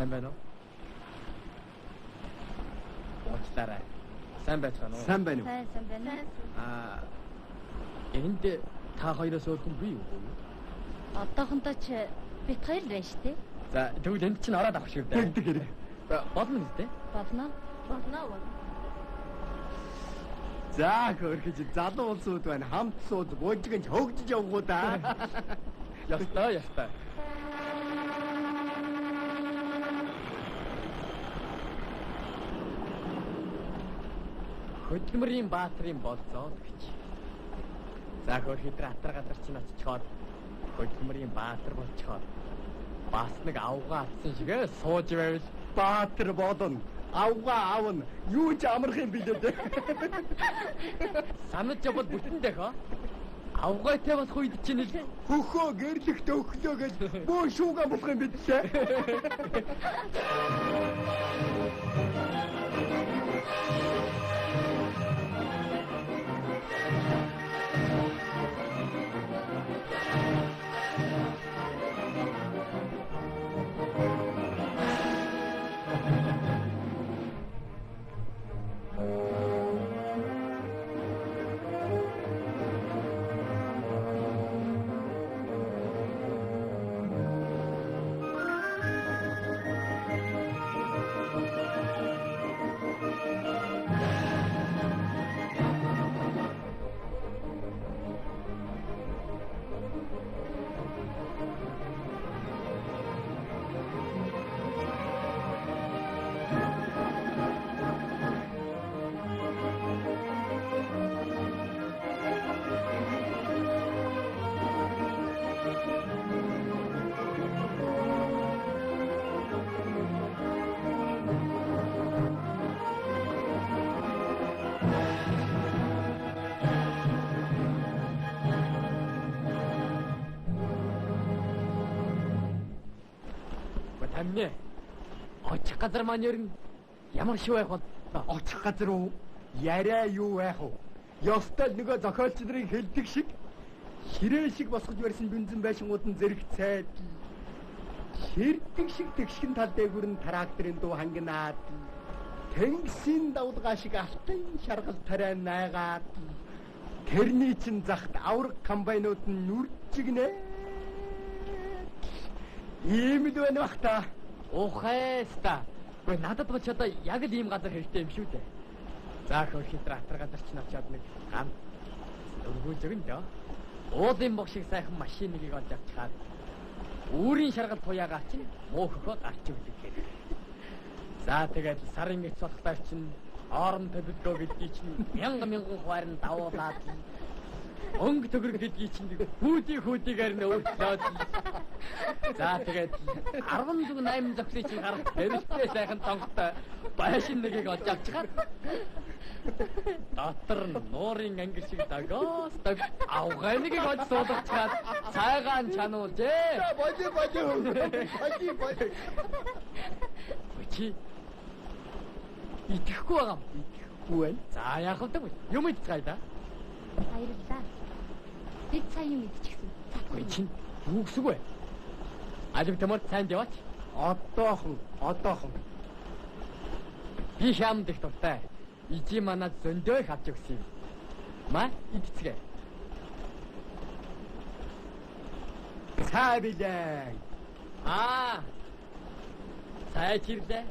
сайн байна уу? Уучлаарай. Сайн байцгаана уу? Сайн байна уу? Сайн байна. Энд та хоёроос өөр хүн бий юу? Одоохондоо ч бит хоёр байна шүү дээ. За тэгвэл энд чинь ороод авах шүү дээ. Тэгдэг хэрэг. Болно л дээ. Болно. За хөрхөж залуу улсууд байна. Хамт сууд гожигч хөгжиж явгуу да. Ястай. Хөдөлмөрийн баатрын болцоод гэж. За хөрхөдөр атар газар чинь очичоод хөдөлмөрийн баатар болчоод бас нэг авгаа атсан шигээ сууж байвал Баатар бодон авгаа авна. Юу ч амарх юм билээ дээ. санаж явбал бүтэндэх хаа. Авгаатай болох үед чинь л Хөхөө гэрлэгт өглөө гэж бөө шүүгээ болох юм бидлээ. Тамне. Очих газар маань ер нь ямар шүү байх бол Очих газар уу? Яриа юу байх вэ? Ёстой нөгөө зохиолч нарын хэлдэг шиг ширээ шиг босгож барьсан бензин байшингууд нь зэрэг цайд. Ширдэг шиг тэгшин тал дээгүр нь тракторын дуу хангинаад. Тэнгисийн давлгаа шиг алтан шаргал тарай найгаад. Тэрний чин захт авраг комбайнууд нь нүрчигнэ. Ийм л байна бах та. ухайста. Гэхдээ надад бол ч одоо яг л ийм газар хэрэгтэй юм шүү дээ. За хөрхөдөр атар газар чинь очиод нэг гам өргөж өгнө дөө. Уулын бог шиг сайхан машиныг олж авчихад өөрийн шаргал туяагаа чинь мөөхөө гарч өгдөг гэх. За тэгээд сарын эц болохтаа чинь орон төлөвлөгөө гэдгийг чинь мянган хуваарь давуулаад өнгө төгрөг гэдгийг чинь хүүдийгээр нь өөрчлөөд. За тэгээд 18 зохисыг чинь гарах дэрэлтэй сайхан тонгтой байшин нэгийг олж авчихад дотор нуурын ангир шиг дагоосдаг авгай нэгийг олж суулгачаад цайгаан чануулжээ. Боди. Чи итгэхгүй байгаа юм. Итгэхгүй байна. За яах вэ? Юм идцгаая да. Баярлалаа. Бид сайн юм идчихсэн. Ой чинь юу гэсэн бэ? Алив тамар сайн яваач. Одоохон. Би шамд их дуртай. Ижи манад зөндөө авч өгсөн юм. Ма идцгээ. Цаа билээ. Цай чирлээ.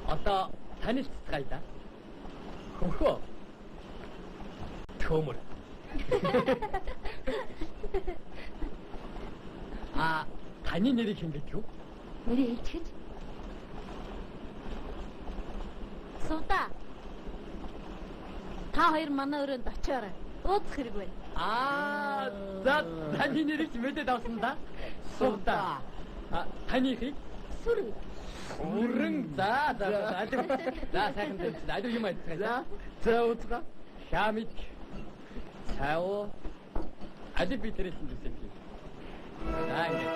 Одоо танил цэцгаая да. Хөхөө. Төмөр. Таны нэрийг хингээд юу? Нэрээ хэлчихэж. Суута. Та хоёр манай өрөөнд очиорой. Ууцах хэрэг байна. За таны нэрийг мэдээд авсан да. Суута. Танихыг Сүрэн. Сүрэн. За сайхан дээ. Алив юм айцгаа. За ууцгаа. Шамид. Цао. Алив би тэрээс нь үсэх юм. За ингэ.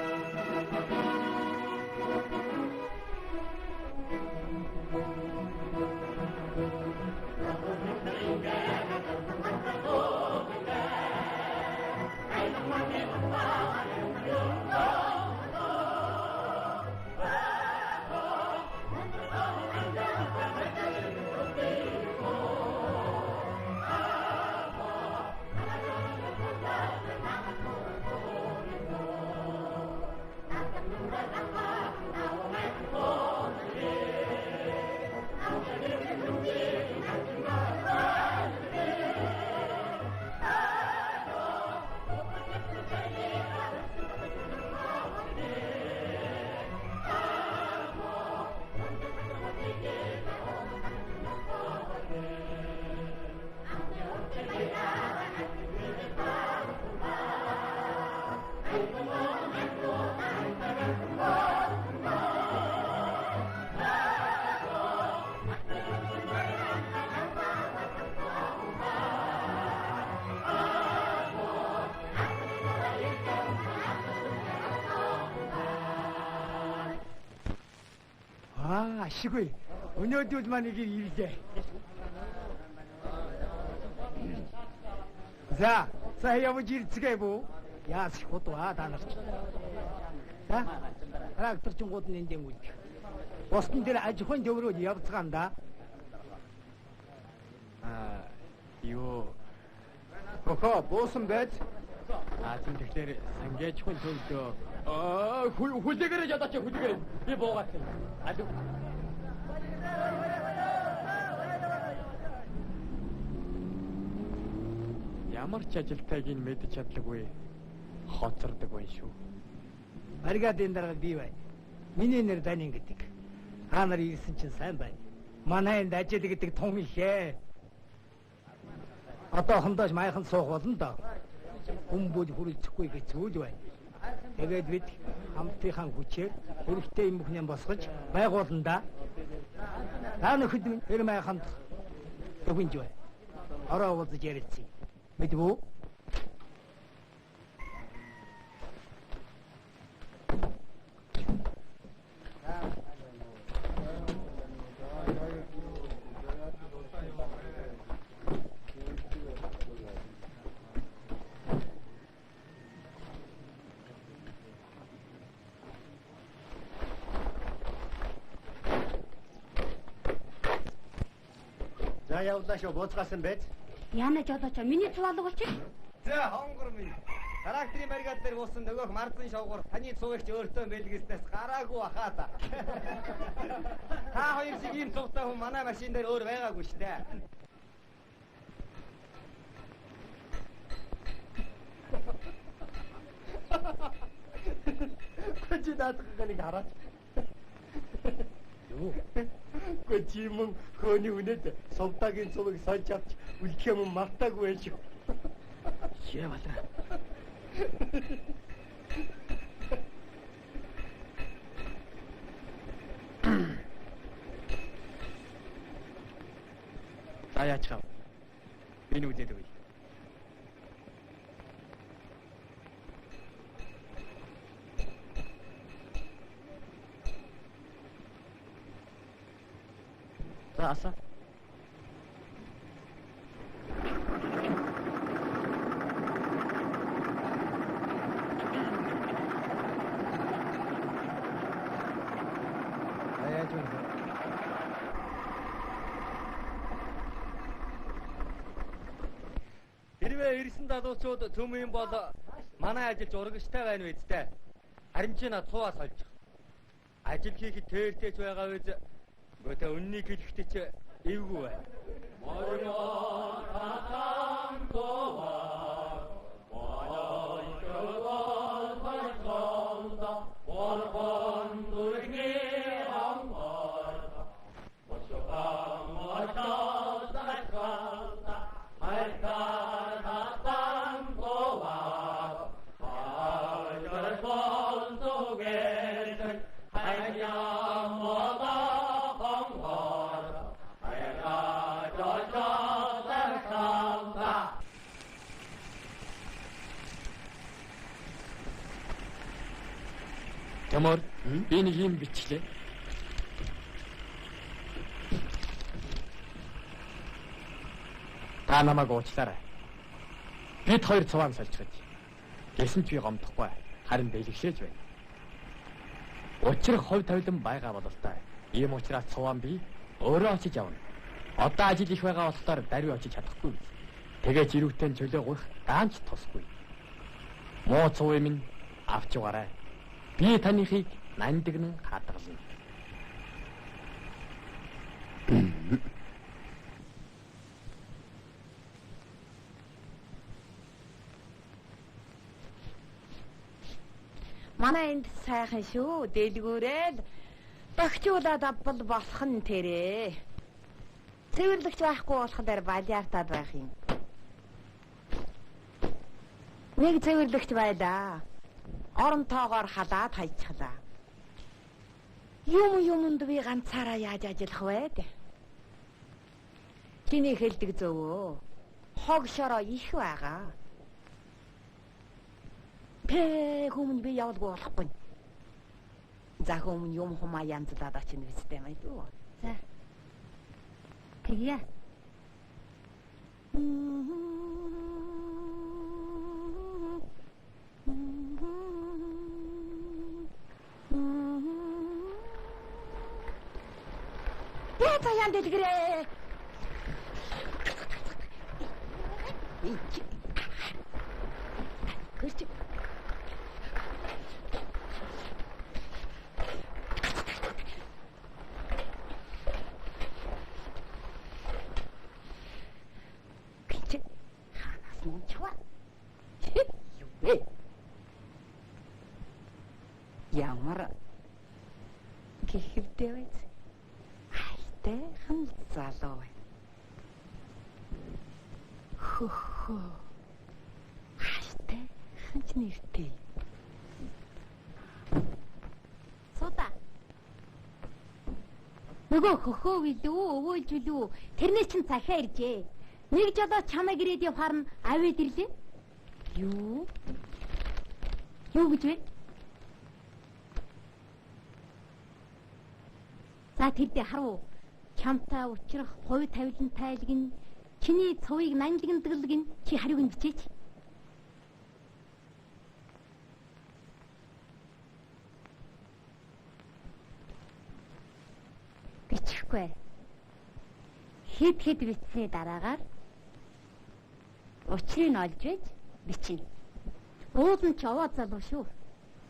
Ашиггүй. Өнөөдөр маань нэг ирлээ. За явж ирцгээе бүү. Яас их худваа та нарч. За. Тракторчингууд нь эндээ үлдэх. Босдон дээр аж ахуйн төврөөр явцгаанда. Юу. Хохо, буусан байж. Тийм тэгэхээр сангаж хүн төлдөө. Хүлээгээрээ ядаач хүлээгээрээ. Би буугаад байна. Алуу. Ямар ч ажилтайг нь мэдэж чадлаггүй. Хоцордог байна шүү. Маргадын дараа би бай. Миний нэр Данин гэдэг. Та нар ирсэн чинь сайн байна. Манай энд ажил гэдэг том ихээ. Одоо хондоош майхан суух болно доо. Хүмүүд хүрэлцэхгүй гэж зүйл байна. Тэгээд бид хамтынхаа хүчээр хэрэгтэй юм бүхнээ босгож байгуулна да. Та нөхөд тэр майханд төвинж бай. Ороо уулзаж ярилцъя. Мэдвүү? За явлаа шүү бууцгаасан байж. Яна ч одооч миний цувалга болчих. За хонгор минь. Тракторын баригад дээр уусан нөгөөх марзан шовгор таны цувагч өөртөө бэлгэснээс гараагүй баха та. Та хоёр шиг ийм цугтай хүн манай машин дээр өөр байгаагүй штэ. Чи даатгахыг хараач. Юу? Гочимэн хөөний үнэт совтагийн цувыг сольж авч үлдэх юм мартаагүй байх шүү. Яа балаа. Таяач хав. Энэ үлдээд үгүй. Аса. Хэрвээ ирсэн залуучууд төмөн бол манай ажилч урагштай байна үсттэй. Харин чи над цуваа сольж. Ажил хийхэд тэртэйч байгаа үз. Гөтэ үннийг хэлэхдээ ч эвгүй байна. Ямар би нэг юм бичлээ. Та намайг уучлаарай. Бид хоёр цуваа сольж гэж. Гэсэн ч би гомдохгүй. Харин бэлгшээж байна. Учир хувь тавилан байгаа бололтой. Ийм учраас цуваа би өөрөө очиж явна. Одоо ажил их байгаа болохоор даруй очиж чадахгүй. Тэгээд жирүүтэн чөлөө гурх гаанч тусгүй. Муу цуваа минь авч угаарай. Би танихыг нандинан хадгална. Манай энд сайхан шүү. Дэлгүүрэл багчуулаад авбал болох нь тэрэ. Цэвэрлэгч байхгүй болохоор балиартаад байх юм. Нэг цэвэрлэгч байлаа. Оронтоогоор халаад хайчихлаа. Юмд би ганцаараа яаж ажиллах вэ? Чиний хэлдэг зөвөө. Хог шороо их байгаа. Хүмүүнд би явуулгүй болохгүй. За хүмүүс юм хумаа янзлаад очино үстэй мэй дүү. За. Тэгье. Яа яан дэлгэрээ. Гэрч. Ямар гэхэвтэй байц. Хайтай хан залуу бай. Хөө. Хайтай ханч нэртэй. Суда. Нөгөө хөхөө билүү, өвөөлж билүү. Тэрнээ чин цахиа иржээ. Нэг жолоо чамайг ирээд явахаар нь авээд ирлээ. Юу? Юу гэж вэ? За тэдээ харуу. Чамтай учрах хувь тавилан тайлг нь чиний цувыг нанжигэн дэглэг нь чи хариуг нь бичээч. Бичихгүй. Хэд бичсний дараагаар учрыг нь олж байж бичнэ. Уулын ч овоо залуу шүү.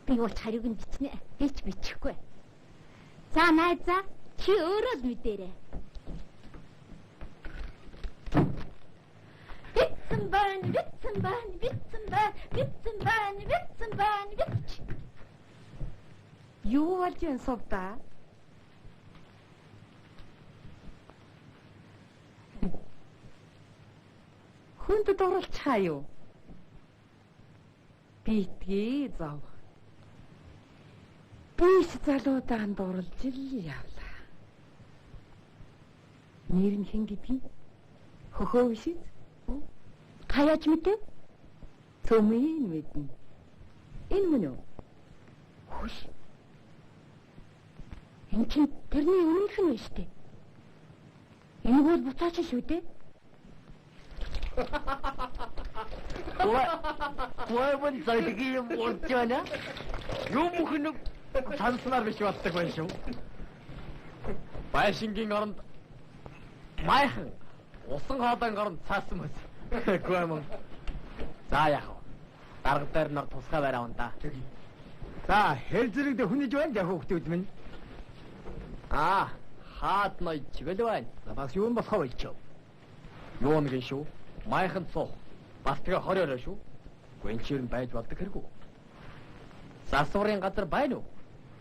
Би ууч хариуг нь бичнэ. Би ч бичихгүй. За найзаа чи өөрөө л мэдээрэй. Битсэн байна. Юу болж энэ сувда? Хүнд дурлцгаа юу? Битгий зав. Биш залуудаан дурлж ил явлаа. Нэр нь хэн гэдгийг хөхөө биш үү? Хаяач мэдээ? Төмийн мэднэ. Энэ мөн үү? Хүш. Энэ чинь тэрний өмнөх нь шүү дээ. Энэ бол буцаач шүү дээ. Гой бол зайдгийн юм болчихно. Юу бүхэн санснаар биш болдог байх шүү. Байшингийн оронд майхан усан хоолойн оронд цаасан мэс. Гой мөн. За яах вэ? Дарга дээр нар тусгай бараав та. За хэл зэрэг дэ хүнэж байна яг хөөхтүүд минь. Хаад ной чивэл байна. Бас юу болох вэ ч юу? Юу нэг шүү. Майхан цоо. Бас тэгээ хориороо шүү. Гүнчээр нь байж болдог хэрэггүй. Засварын газар байна уу?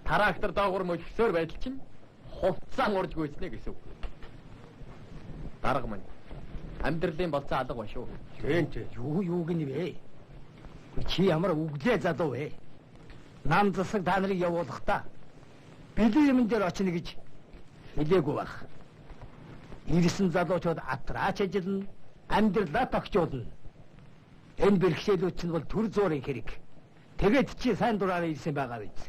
Трактор доогуур мөчсөөр байдал чинь хувцсан урж гүйцнэ гэсэн үг. Дарга мань. Амьдралын болцоо алга ба шүү. Тэнт юу гэнэ вэ? Чи ямар үглээ залуу вэ? Нам засаг та нарыг явуулахдаа бэлэн юм дээр очно гэж хэлээгүй байх. Ирсэн залуучууд атраач ажиллана, амьдралаа тогтоолно. Энэ бэрхшээлүүд чинь бол төр зуурын хэрэг. Тэгээд чи сайн дураараа ирсэн байгаа биз.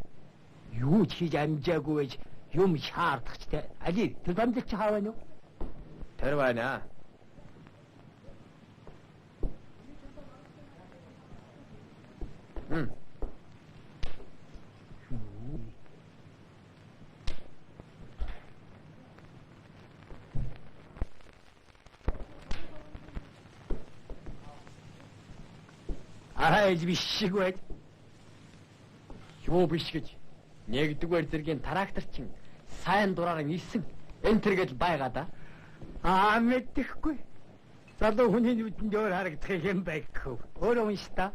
Юу ч хийж амжаагүй байж юм шаардах ч те. Али тэр бамдал чи хааваа нү? Тэр байна. Арайж биш шиг байж. Юу биш гэж. Нэгдүгээр зэргийн трактор чинь сайн дураараа нисэн. Энэ тэргээл байгаа да. Мэддэхгүй. Залуу хүний нүдэнд өөр харагдах юм байхгүй. Өөрөө унш та.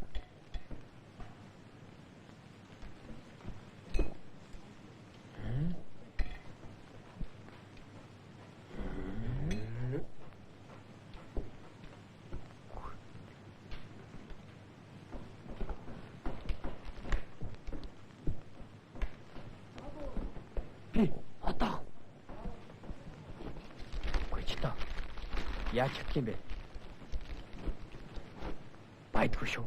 Яаж чадах юм бэ? Байдгүй шүү.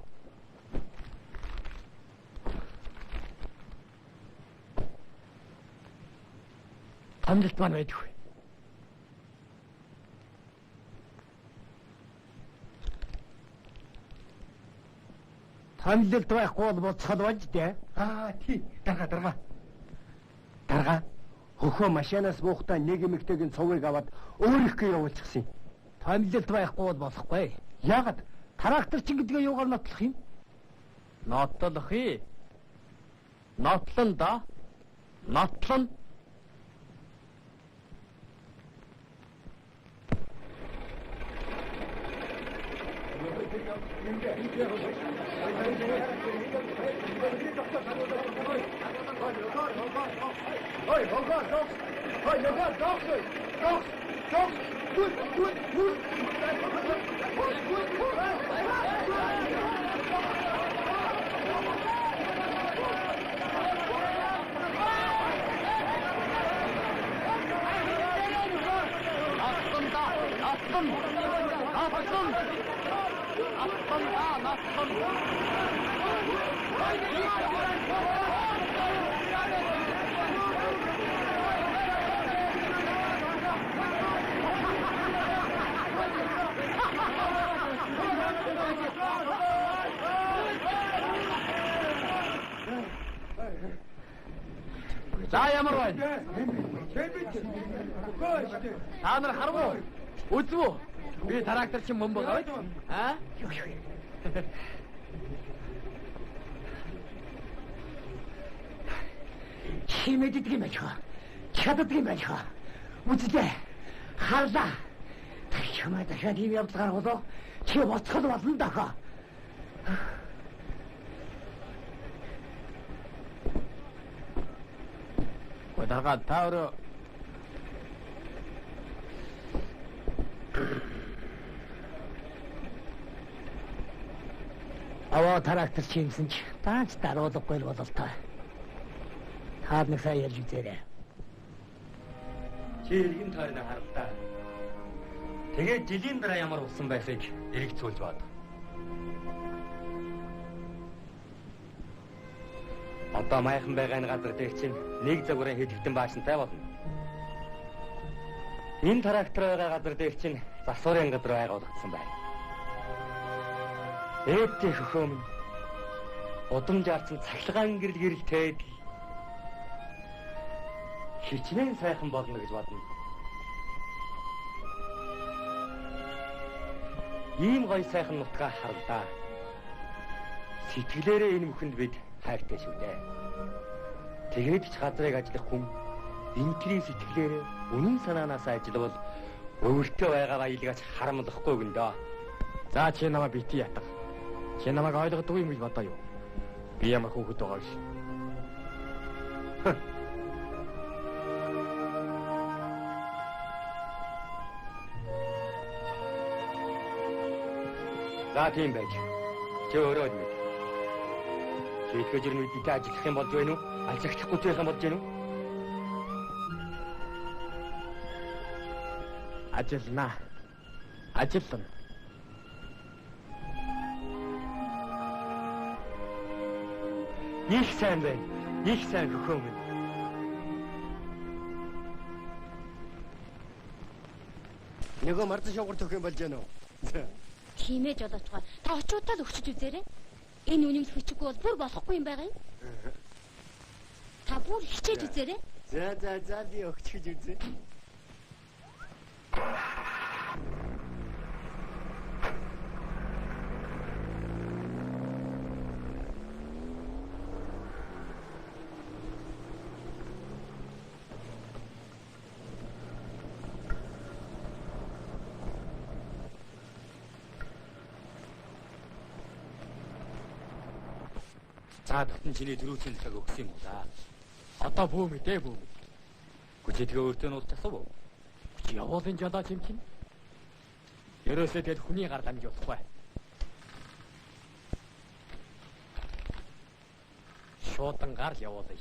Амжилт маань байдгүй. Амжилт байхгүй бол буцхад болж дээ. Тий. Дарга. Хөхөө машинаас буухтаа нэг эмэгтэйгийн цувыг аваад өөрийнхөө явуулчихсан. Амжилт байхгүй бол болохгүй. Яагаад? Трактор чинь гэдгээ юугаар нотлох юм? Нотлох ээ. Нотлон да. Нотлон. За ямар байна? Та нар харав уу? Үзв үү? Би трактор чинь мөн байгаа үү? Аа? Чи мэддэг юм байна. Чаддаг юм байна. Үзлээ. Харлаа. Чамаа дахиад ийм явдлаар болоо. Чи боцхол болно даа. Дарга та өөрөө аваа трактор чимсэн ч таач даруулахгүй л бололтой. Хаад нэг сайн ярьж үзээрэй. Чи иргэн тойрны харалтаа. Тэгээд жилийн дараа ямар болсон байхыг эргэцүүлж бод. Одоо майхан байгаа энэ газар дээр чинь нэг загварын хэдэгтэн баашинтай болно. Энэ трактор байгаа газар дээр чинь засварын газар байгуулагдсан байна. Ээдтэй хөхөө минь удамжаарсан цахилгаан гэрэл гэрэлтэй хичнээн сайхан болно гэж бодно. Ийм гоё сайхан нутгаа харлаа. Сэтгэлээрээ энэ бүхэнд бид хайртай шүү дээ. Тэгээд ч газрыг ажиллах хүн энтрийн сэтгэлээрээ үнэн санаанаас ажиллавал өөртөө байгаа баялагаач харамлахгүй гүндөө. За чи намайг бити ятга. Чи намайг ойлгодгүй юм гэж бодоо юу? Би ямар хүүхэд байгаа вэ? За тийм байж. Чи өөрөө л мэд. Чи итгэж ирнэ бидтэй ажиллах юм болж байна уу? Ажиллахгүй байх юм болж байна уу? Ажиллана. Ажиллана. Их сайн байна. Их сайн хөхөө минь. Нөгөө марцсан шугар төх юм болж байна уу? Химээж болоочгоо. Та очиудаа л өгчөж үзээрэй. Энэ үнэмс хүчгүй бол бүр болохгүй юм байгаа юм. Та бүр хичээж үзээрэй. За би өгчөж үзье. За дотн чиний дөрөвчийн цаг өгсөн юм уу да? Одоо бүү мэдээ бүү. Гүчи тэгээ өөртөө нь уулзсан уу? Чи явуулын жолооч юм чинь. Ерөөсөө тэгэл хүний гар ламж болохгүй. Шуудан гар л явуулъя.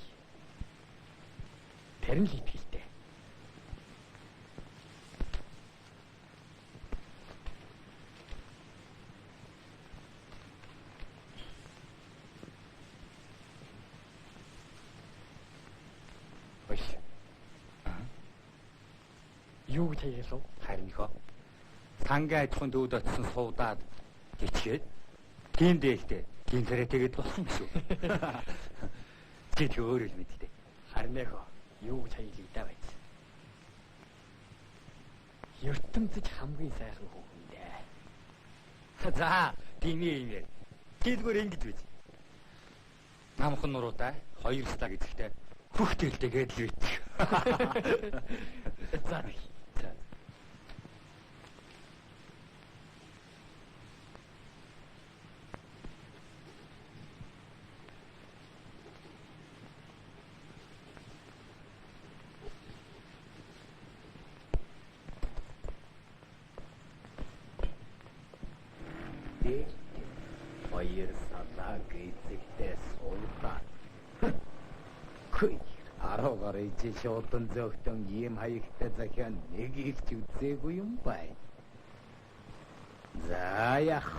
Тэр нь л итгэлтэй. Юу гэж хэлээ? Харин ихо. Сангийн ажлын төвд очисон суудаад гिचгээд тийм дээлтэй тийм царай тэгээд болсон шүү. Чи тэр өөрөө л мэдтэй. Харин яг юу гэж хэлээ даа байц. ертөнцөд хамгийн сайхан хүүхэн дээ. За, тийм юм яа. Гэлгөр ингэж биз. Намхан нуруутай 2 стаг эзэхтэй хөхтөлтэйгээд л үйт. За. Хоёр салааг эзэгтэй суулгаад. Хүй, араагаар ичи шоотон зөختөн ийм хаягтай захиан нэг их ч үзээгүй юм бай. За яах.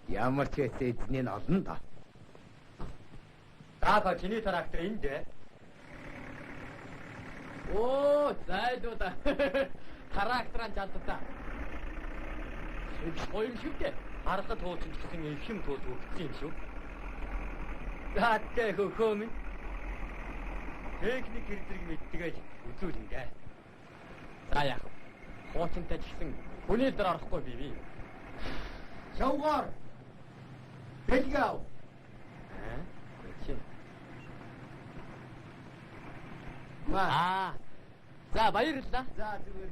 Ямар ч эзний олон да. Даага чиний трактор энд дээ. Оо, зайдуудаа. Тракторын жалтаа. Их соём шивтэй. Аргад хуучин гэсэн эвхэм туул өгсөн юм шүү. Зааттай хөхөө минь. Техник хэрэг мэддэг үзүүлнэ дээ. За яах вэ? Хуучинтай ч гэсэн хүний дээр орохгүй бий. Шавгаар. Бэлгав. Чи. За баярлалаа. За зүгээр.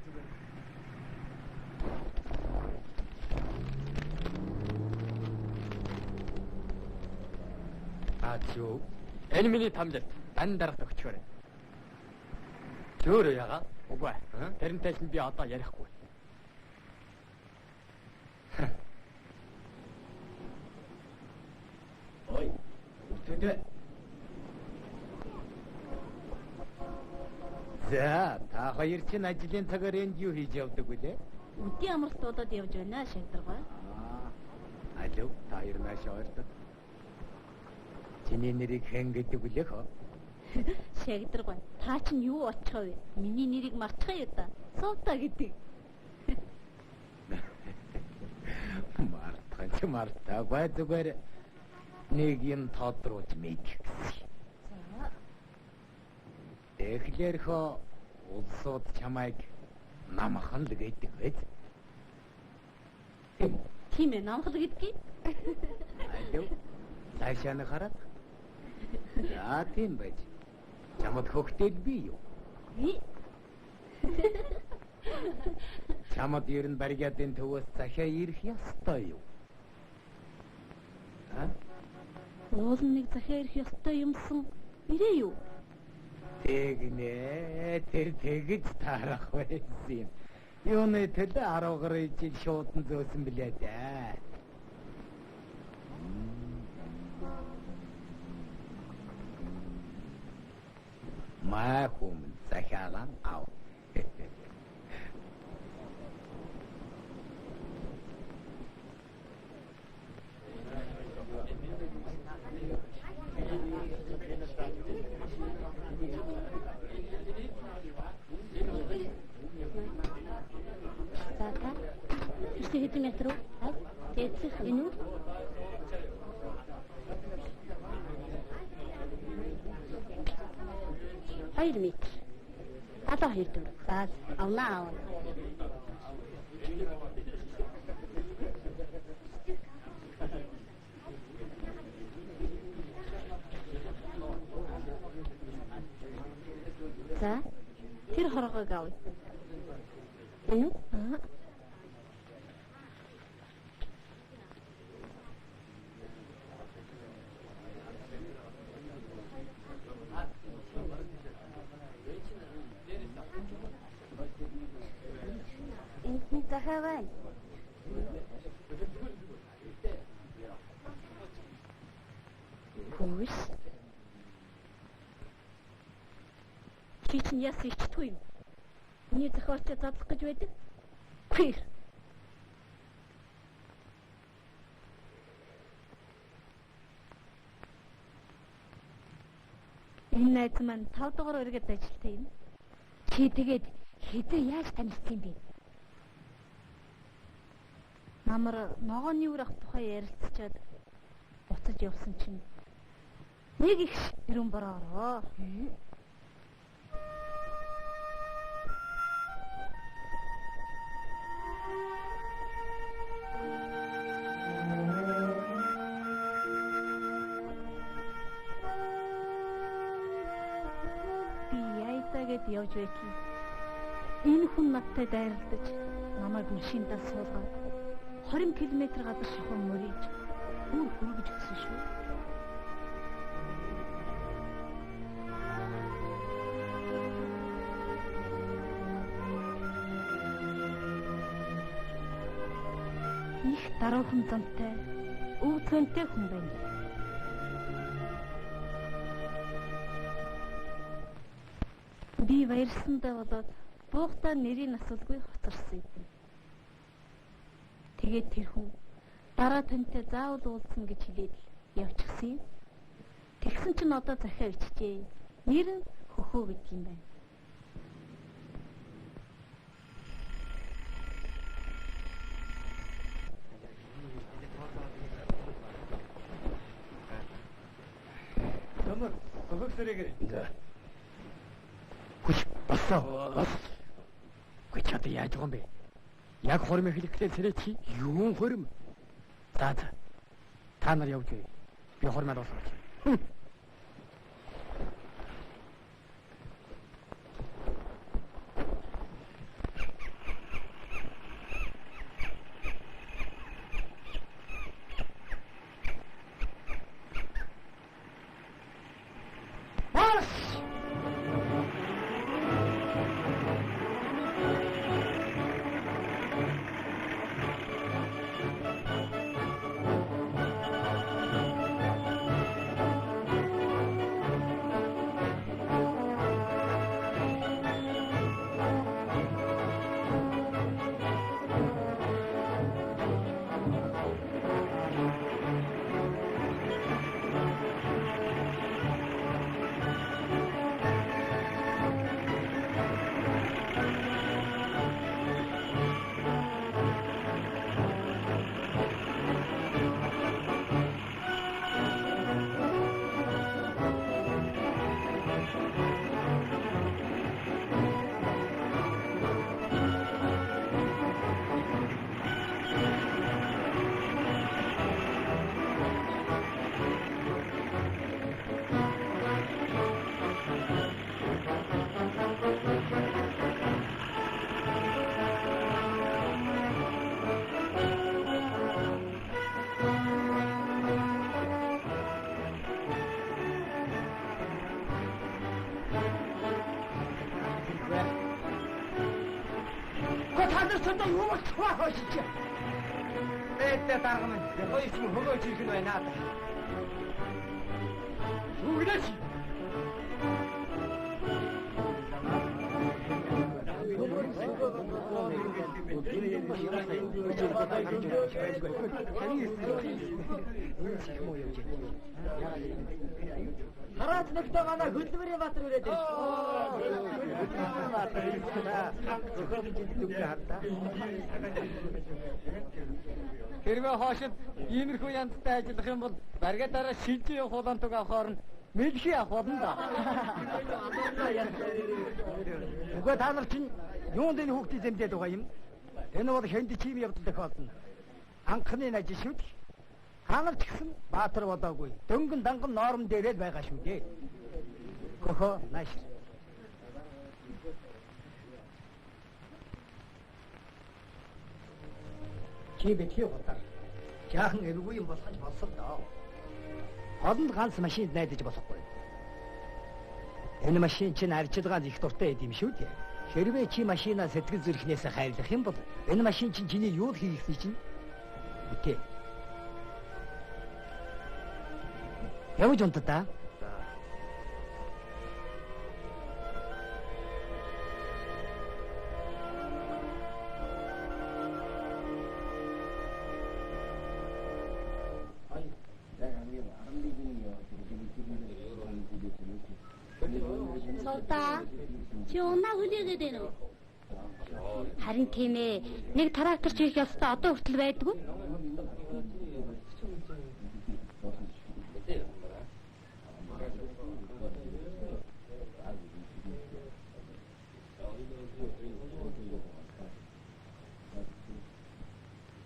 Чөө. Энэ миний тамлалт. Дан дараад өгчөөрэй. Зөөрөө ягаа. Үгүй. Тэрнтэй ч би одоо ярихгүй. Ой. Үтдэ. За, та хоёр чинь ажлын цагаар энд юу хийж явдаг вүлээ? Үдийн амралтуудад явж байна шагдаргаа. Алуу, та хоёр маш ойртод. Чиний нэрийг хэн гэдэг үлээ хөө? Шагдаргаа. Та чинь юу очихоо вэ? Миний нэрийг мартах юу та? Суута гэдэг. Мартаагүй зүгээр нэг юм тодруулж мэдэх гэсэн. Тэгэхээр хөө улсууд чамайг намхан л гэдэг байд. Тийм ээ, намхал гэдгийг. Алуу, цаашаа нь хараад. За тийм байж. Чамд хөхтэй би юу? Чамд ер нь баригадын төвөөс захиа ирэх ёстой юу? Уул нэг захиа ирэх ёстой юмсан. Ирээ юу? Тэгнэ, тэр тэгж таарах байсан. Юуны төлөө 10 жил шуудан зөөсөн билээ дээ. Маа хүм захиалан ав. Хэдэн метр үү? Эцэг энэ үү? Хайр метр. Одоо хэдэн? За, авнаа. За, тэр хоргог авъя. Энэ үү? Захавай. Хөөс. Чи яс ичтгүй юм. Миний захиалч задлах гэж байдаг. Хэр. Энэ найз маань 5 дугаар өргөд ажилтай юм. Чи тэгээд хэдэн яаж танилцсан бэ? Намар ногооны үр ах тухай ярилцчаад буцаж явсан чинь нэг их өрөн бороороо. Гэт явж байхи. Энэ хүн надтай дайралтаж намайг машиндаа суулгаад 20 км гадар шахуун мөрийж бүр хүргэж өгсөн шүү. Их даруухан зантай, өв цөнтэй хүн байна. Би баярсандаа болоод буухтаа нэрийг асуулгүй хоцорсон юм. Тэгээд тэр хүн дараа тантай заавал уулзсан гэж хэлээд явчихсан юм. Тэгсэн чинь одоо захиа ичжээ. Нэр нь хөхөө гэдэг юм байна. Томор, хөхөг сэрэгэр. Хүч басаа. Гүч одоо яаж байгаа юм бэ? Яг хормыг хэлэхдээ сэрээч. Юун хорм? За. Та нар явж бай. Би хормоор олооч. Сонда юу болж байгаа чи? Эдэ даргам. Хоёрч юм хөгөөж ирэх нь байна аа. Үгнэч. Хараач нэгтэй манай хөдөлмөрийн баатар ирээд байна. Хэрвээ хоошид иймэрхүү янзтай ажиллах юм бол баргадаараа шилжин явах улаантуг авахаар нь мэлхий авах болно да. Уга та нар чинь юунд энэ хүүхдийн зэмдээд байгаа юм? Энэ бол хэнд чим явдал тохиолдно. Анхны ажил шүү дээ. Та нар ч гэсэн баатар болоогүй. Дөнгөн данган ноорн дээрээ байгаа шүү дээ. Хөхөө нааш. Чи битгий бодоо. Жаахан эвгүй юм болгож болсон доо. Холонд ганц машинд найдаж болохгүй. Энэ машин чинь арчилгаанд их дуртай юм шүү дээ. Хэрвээ чи машинаа сэтгэл зүрхнээс хайрлах юм бол энэ машин чинь чиний юу хийх чинь үгүй. Явж унтдаа. Солта. Чи унаа хүлээгээд байна уу? Харин тийм ээ. Нэг трактор ч их ёстой одоо хүртэл байдгүй.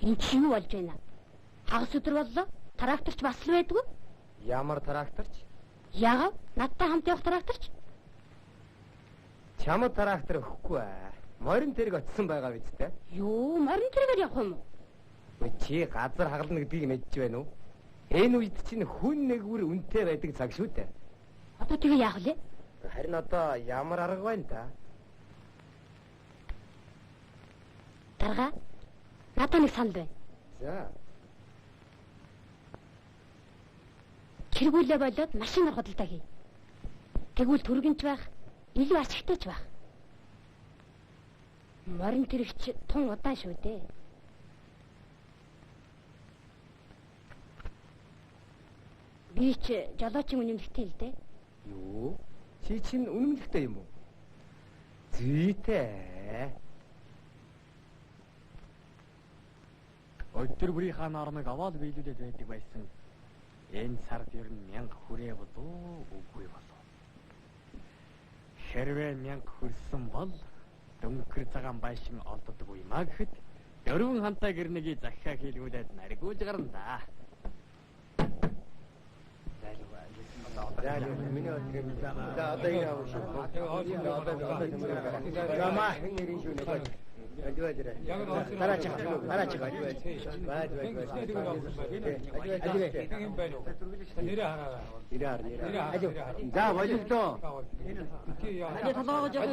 Энд чи юу болж байна? Хагас өдөр боллоо. Тракторч бас л байдгүй. Ямар тракторч? Яагаад? Надтай хамт явах тракторч? Чамд трактор өгөхгүй аа. Морин тэрэг очисон байгаа биз дээ. Юу, морин тэргээр явах юм уу? Чи газар хагална гэдгийг мэдж байна уу? Энэ үед чинь хүн нэгвэр үнэтэй байдаг цаг шүү дээ. Одоо тэгээ яах вэ? Харин одоо ямар арга байна та? Дарга. Надад нэг санал байна. За. Тэргүүлээ болоод машин худалдаа хий. Тэгвэл түргэнч байх, илүү ашигтайч байх. Морин тэрэгч тун удаан шүү дээ. Би ч жолоочийн үнэмлэхтэй л дээ. Юу? Чи чинь үнэмлэхтэй юм уу? Зүйтэй. Өдөр бүрийнхаа нормыг аваад биелүүлээд байдаг байсан. Энэ сард ер нь 1000 хүрээ болов үгүй болов. Хэрвээ 1000 хүрсэн бол дөнгөр цагаан байшин олддоггүй маа гэхэд дөрвөн хантай гэрнэгийг захиа хийлгүүлээд наригуулж гарна да. За миний өдрөм за одоо ингэ авах шүү. Гама хинэрийн шүү нэг. За боловдоо. Ади толгоож явах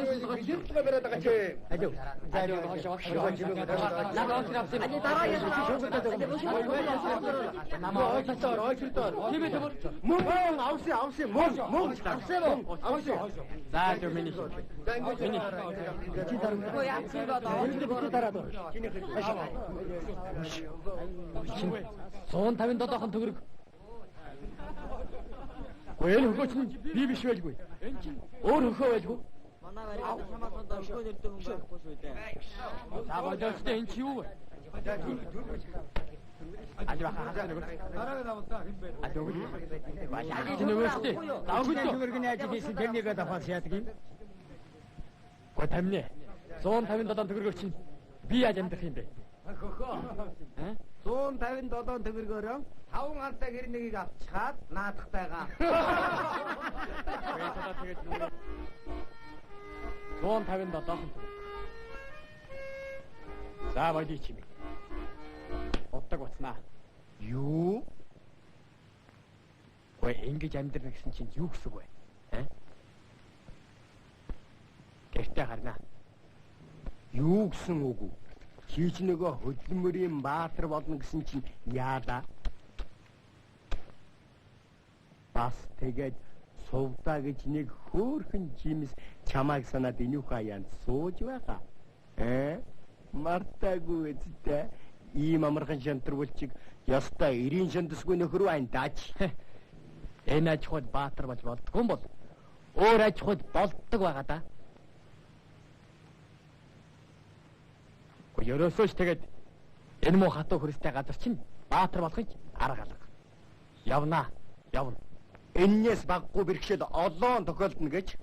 Сон 57хан төгрөг. Гүйл хөгөөч нь би биш байлгүй. Энэ чинь өөр хөхөө байлгүй. Манай баригад хамаатанд оршихуй нэртэй хүн байхгүй шүү дээ. За болооч дээ энэ чи юу вэ? Ади баха хасаа нэг. Дараагийн давтаа хэн бэ? Ади өгөл. Ади нөгөөстэй. Давгын төгрөгийн ажил хийсэн тэрнийгээ давхаас яадаг юм? Гоо тамны. 157 төгрөгөөр чинь би яаж амьдрах юм бэ? Хөхөө. 157 төгрөгөөрөө 5 ганцаа гэрнэгийг авчихад наадах байгаа. Баясаа тэгээд 157 төгрөг. За баяди чимээ. Утдаг уцнаа. Юу? Ой ингэж амьдрна гэсэн чинь юу гэсэн үг вэ? Гэртээ харна. Юу гэсэн үг вэ? Чи ч нөгөө хөдөлмөрийн баатар болно гэсэн чинь яада? Бас тэгээд сувдаа гэж нэг хөөрхөн жимс чамайг санаад энүүхэ аянд сууж байгаа. Мартаагүй үстэй. Ийм амархан шантарвалчиг ёстой 90 шантасгүй нөхөр байна даач. Энэ аж ахуйд баатар болж болдгүй юм бол өөр аж ахуйд болддог байгаа да. Ерөөсөө ч тэгээд энэ муу хатуу хөрстэй газар чинь баатар болохыг арга алга. Явна. Эннээс баггүй бэрхшээл олоон тохиолдно гэж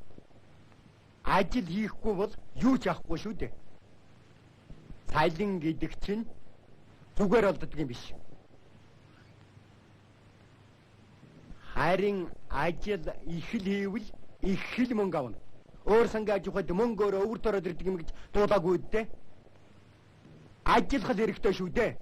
ажил хийхгүй бол юу ч авахгүй шүү дээ. Цайлан гэдэг чинь зүгээр олддог юм биш. Харин ажил их л хийвэл их л мөнгө авна. Өөр сангийн аж ахуйд мөнгөөр өвөрт ороод ирдэг юм гэж дуулаагүй дээ. Ажиллах хэрэгтэй шүү дээ.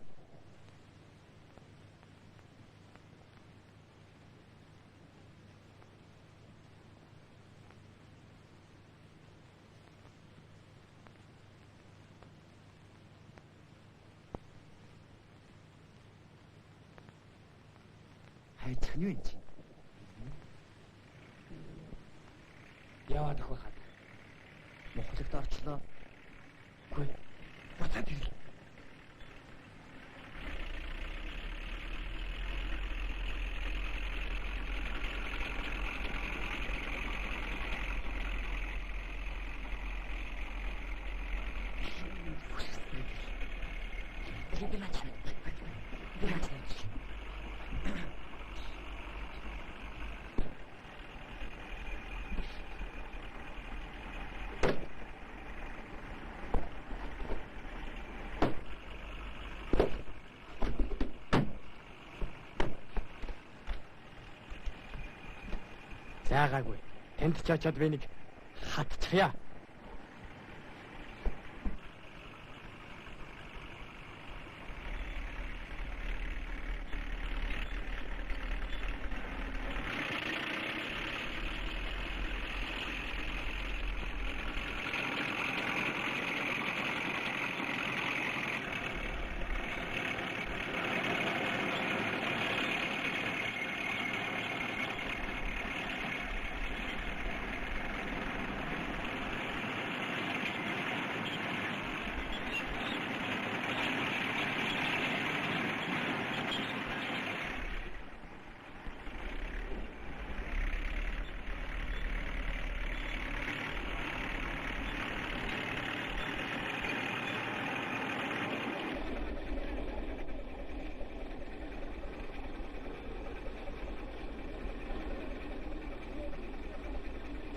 Хайцх нь юу юм? Яваад ах байхад. Монголд орчлоо. Гүй. Буцаад ирлээ. Заагаагүй. Тэнд ч очиод би нэг хатчихъя.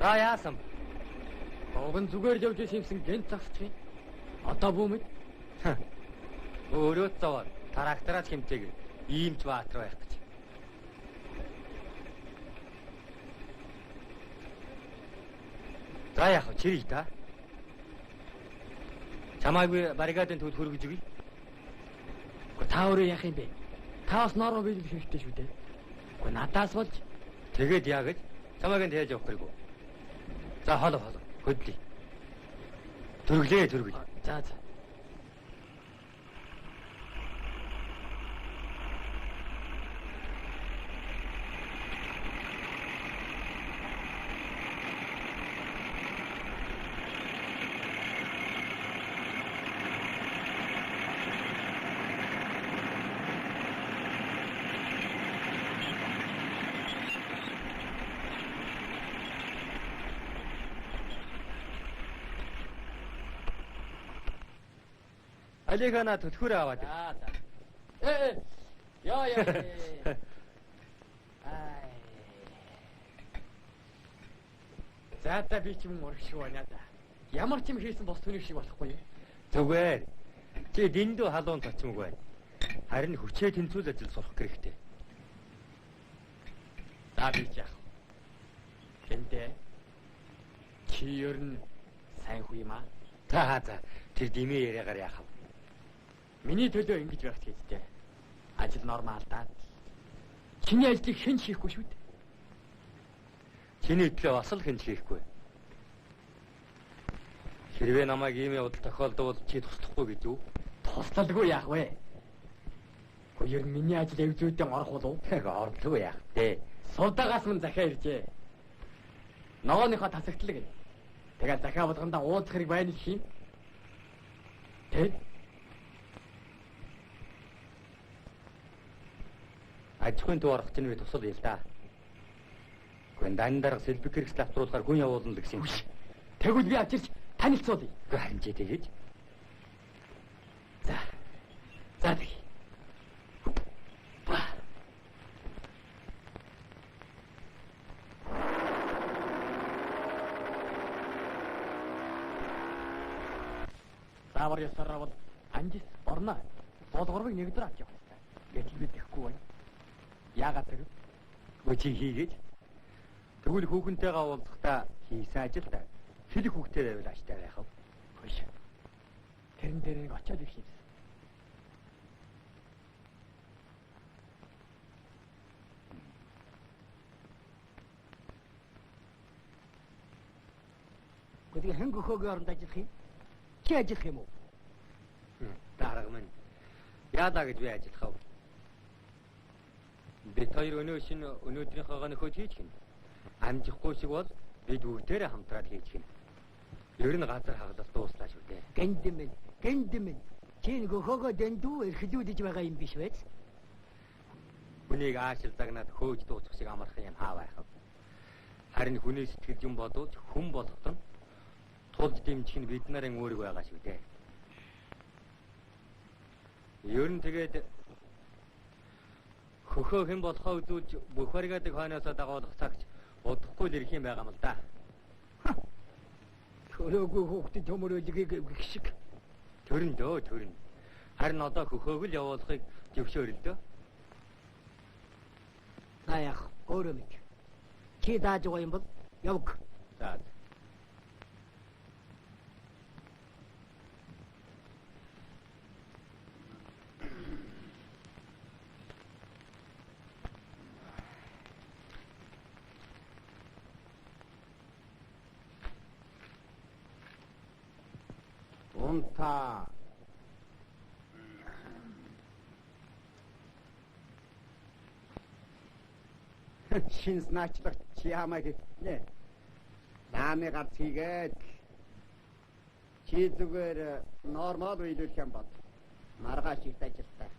За яасан? Уган зүгээр явж ирсэн гэнт засчих юм. Одоо бүүмэд Өөрөө зовоод трактораас хэмтэйг иймч баатар байх гэж. За яах вэ? Чирий та. Чамаагүй баррикадын төвд хөргөж өгье. Гэхдээ та өөрөө яах юм бэ? Та бас нороо биелэх хэрэгтэй шүү дээ. Гэхдээ надаас болж Тэгээд яа гэж? Чамайг нь тээж явах хэрэггүй. За хол хөдлөе. Төрглөө. за. Алигана төлхөр аваад. За. Яа. За та би ч юм урагш байна да. Ямар ч юм хийсэн бос түүний шиг болохгүй юм. Зүгээр. Чи дэндүү халуун цочмог байна. Харин хүчээ тэнцүүл ажил сурах хэрэгтэй. За би ч яах. Гэнтэ. Чи ер нь сайн хүү юм аа. За. Тэр димээ яриагаар яах вэ? Миний төлөө ингэж байх гэжтэй. Ажил нормал даа. Чиний ажлыг хэн хийхгүй шүү дээ. Чиний төлөө бас л хэн хийхгүй. Хэрвээ намайг ийм явдал тохиолдвол чи туслахгүй гэж юу? Туслалгүй яах вэ? Гэхдээ ер нь миний ажил эвзүүдэн орох болов? Орлоо яах вэ? Сувдагаас мөн захиа иржээ. Ногооныхоо тасагтлаг. Тэгээд захиа болгондоо уудах хэрэг байна гэх юм. Тэг. Ажихын дуу орох чинь би тусал ял да. Гүн дан дарга сэлбэг хэрэгсэл авторуулахаар хүн явуулна л гэсэн юм. Тэгвэл би авчирч танилцуулъя. Харин ч тэгэж. За тэг. Савар ясараа бол анжис орно. Болгоорыг нэгдэр авч явах хэрэгтэй. Гэтэл би тэхгүй байна. Яагаад тэр? Өчиг хийгээд тэгвэл хүүхэнтэйгээ уулзахдаа хийсэн ажил та. Хэлэх хүүхтэй байвал аштай байх вэ? Хөөш. Тэрэн дээр нэг очиод ирэх юмсан. Гэхдээ хэн гөхөөгийн оронд ажиллах юм? Чи ажиллах юм уу? Дарга минь. Яадаа гэж би ажиллах вэ? Бид хоёр өнөөдрийнхөө нөхөж хийж гин. Амжихгүй шиг бол бид бүгдээрээ хамтраад хийж гин. Ер нь газар хагалт дууслаа шүү дээ. Гэндэмэн. Чи гөхөөгөө дэндүү эрхлүүлж байгаа юм биш вэ? Хүнийг аашил загнаад хөөж дууцах шиг амархан юм хаа байх вэ? Харин хүний сэтгэл юм бодвол хүн болгот нь тулд дэмжих нь бид нарын үүрэг байгаа шүү дээ. Ер нь тэгээд хөхөө хэн болохоо үзүүлж бүх баригадаг хойноосоо дагуулах цагч удахгүй л ирэх юм байгаа юм л да. Төрөөгүй хүүхдэд төмөрөлгийг гэх шиг. Төрн дөө төрн. Харин одоо хөхөөг л явуулахыг зөвшөөрөл дөө. Наях өөрөө мэд. Чи дааж байгаа юм бол явг. За. Унта. Шинс наачлах чи ямаг нэ. Нааны гарц хийгээд чи зүгээр нормал үйлдэх юм бод. Маргааш их ажилтаа.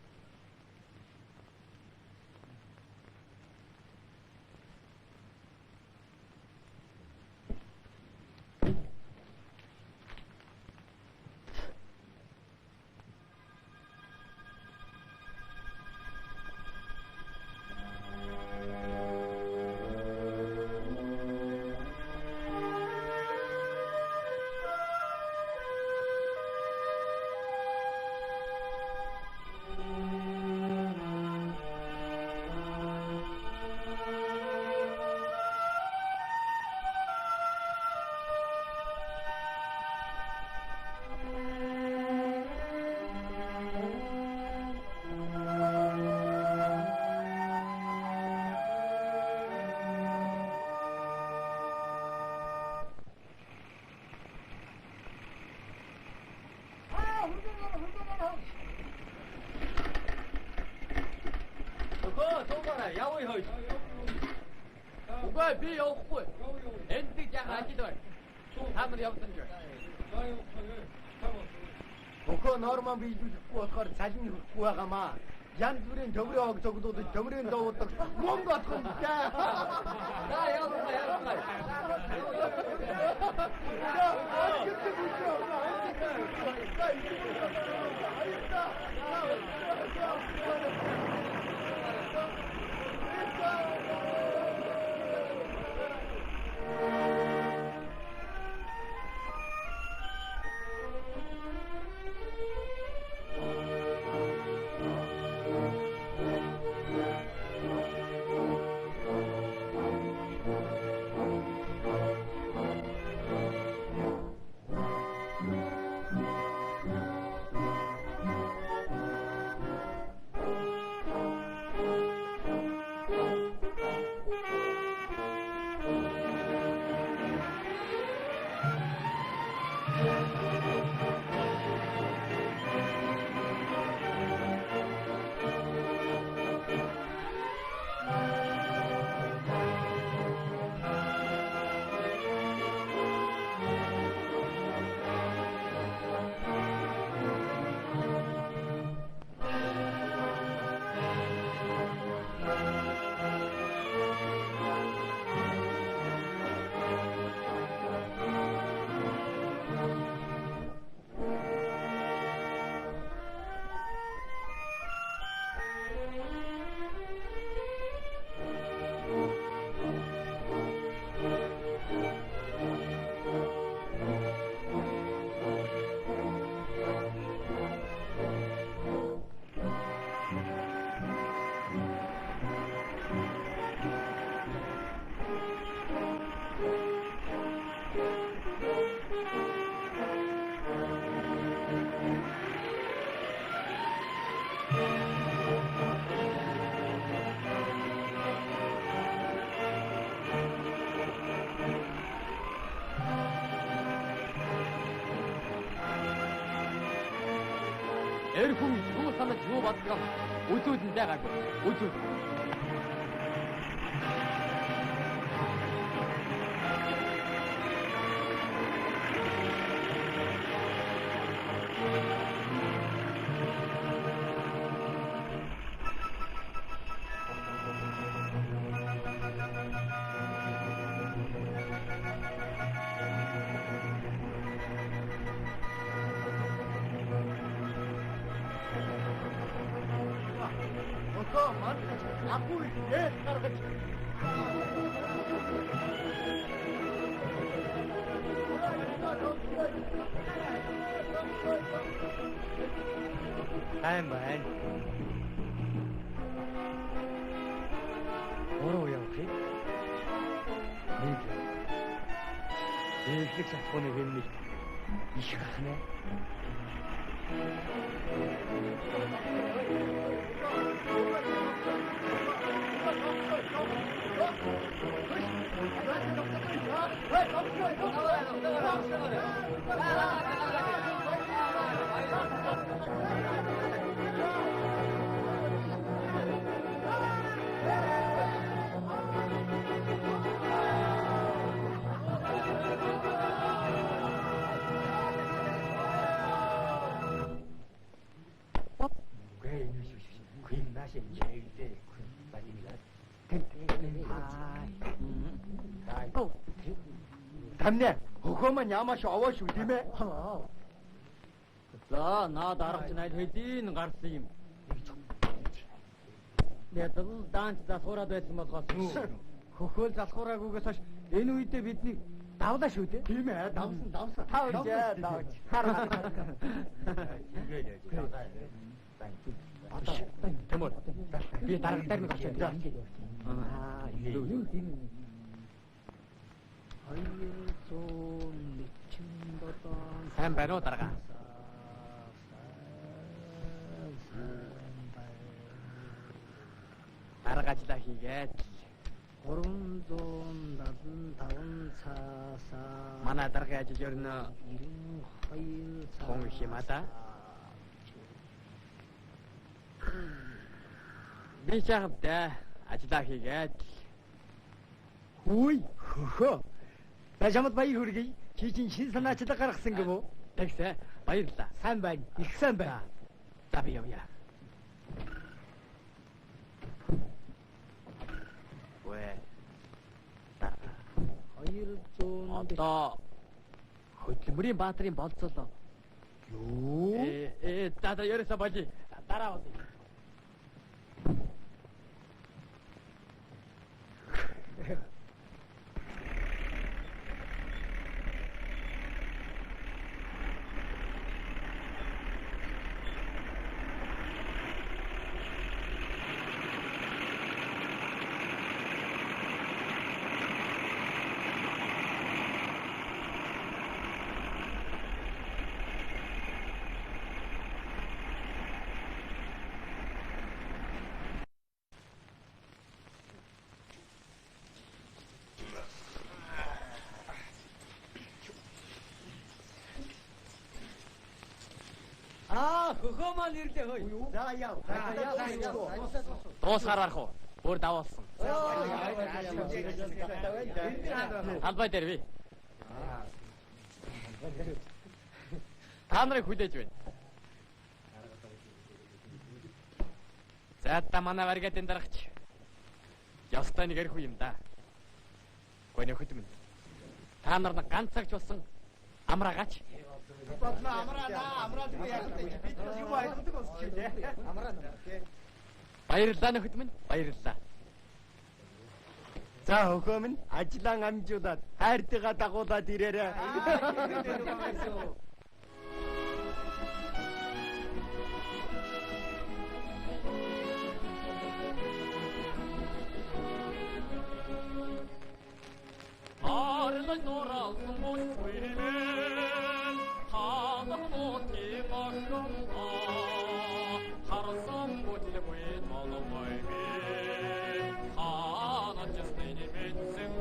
Явъя хөөж. Угаа би явахгүй. Энд яг ажил байна. Та нар явсан гэж. Хөхөө нормал биелүүлэхгүй болохоор цалин өгөхгүй байгаамаа. Янз бүрийн төмрийн хог зогдуулж төмрийн дуудаг мөнгө олох юм даа. За яваа. Эр хүн юу санаж юу боддог үзүүлэн байгаагүй. Үзүүл. Агуу ээ гаргаж. Сайн байна. Өөрөө явах юм. Нэг. Их шатхууны хэмнэлт их гахнаа. Тамне хөхөө маань ямааш овоо шүү тийм ээ. За, наад аргач найд хэдийн гарсан юм. Ядал данч засуураад байсан болохоос хөхөөл залхуураагүйгээс хойш энэ үедээ бидний давлаа шүү дээ. Тийм ээ, давсан. Давж. Хараа. Тэмэр. Би дараг дээр нэг очиж байна. Юу юм. Сайн байна уу дарга? Дарга ажиллаа хийгээд 375 цаасаа манай дарга ажил өрнө 92 хон химада. Би чагтаа ажиллаа хийгээд Хүй хөхөө. Бажамд баяр хүргэе. Чи чинь шин санаачлаг гаргасан гэв үү? тэгсэ баярлаа. Сайн байна. Их сайн байна. За би явъя. Вэ. 200 Одоо хөдөлмөрийн баатрын болцол. Юу? За ерөөсө болий. Дараа бол. хөхөө маань ирлээ хөөе. За яв. Дуусгаар барах уу? Бүр давуулсан. Албай дээр би. Та нарыг хүлээж байна. За та манай варгатын дарагч. Ястай нэг ярих юм да. Гоо нөхөд минь. Та нар ганцаагч болсон амраагач. Амраад яах вэ? Бид юу айдаг болсон чи дээ. Амраад тий. Баярлалаа нөхөд минь. Баярлалаа. За хөхөө минь ажлаа амжуулаад хайртайгаа дагуулад ирээрэй. Арнал нуралсан бүсвэрмэн таамаг мути гашуна харсан бүтлгүй толгой би ханаа чэстэйний мэдсэн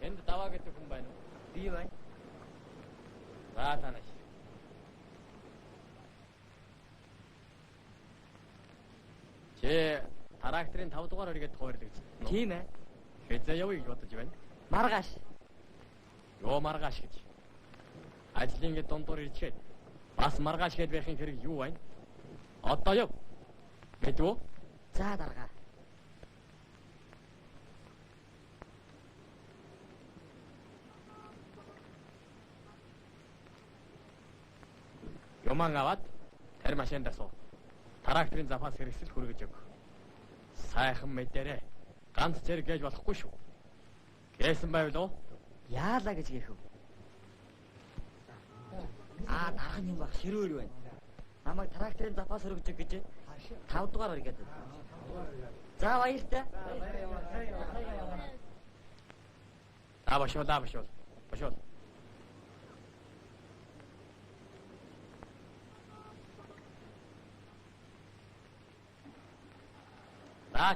Энд даваа гэдэг хүн байна уу? Би байна. За танаас. Чи тракторын 5 дугаар өргөд хойрлогдсон. Тийм ээ. Хэзээ явъя гэж бодож байна? Маргааш. Йоо маргааш гэж. Ажлын ингээд дундуур ирчээд бас маргааш гээд байхын хэрэг юу байна? Одоо яв. Мэдвэ? За дарга. Юман аваад тэр машинд асуу. Тракторын запас хэрэгсэл хүргэж өг. Сайхан мэдэрээ. Ганц зэрэг гэж болохгүй шүү. Гээсэн байвал уу? Яалаа гэж гэх юм. Дарга юм баг ширүүр байна. Намайг тракторын запас өргөж өг гэж 5 дугаар өргөд. За баяртай. Бошвол. Бошвол.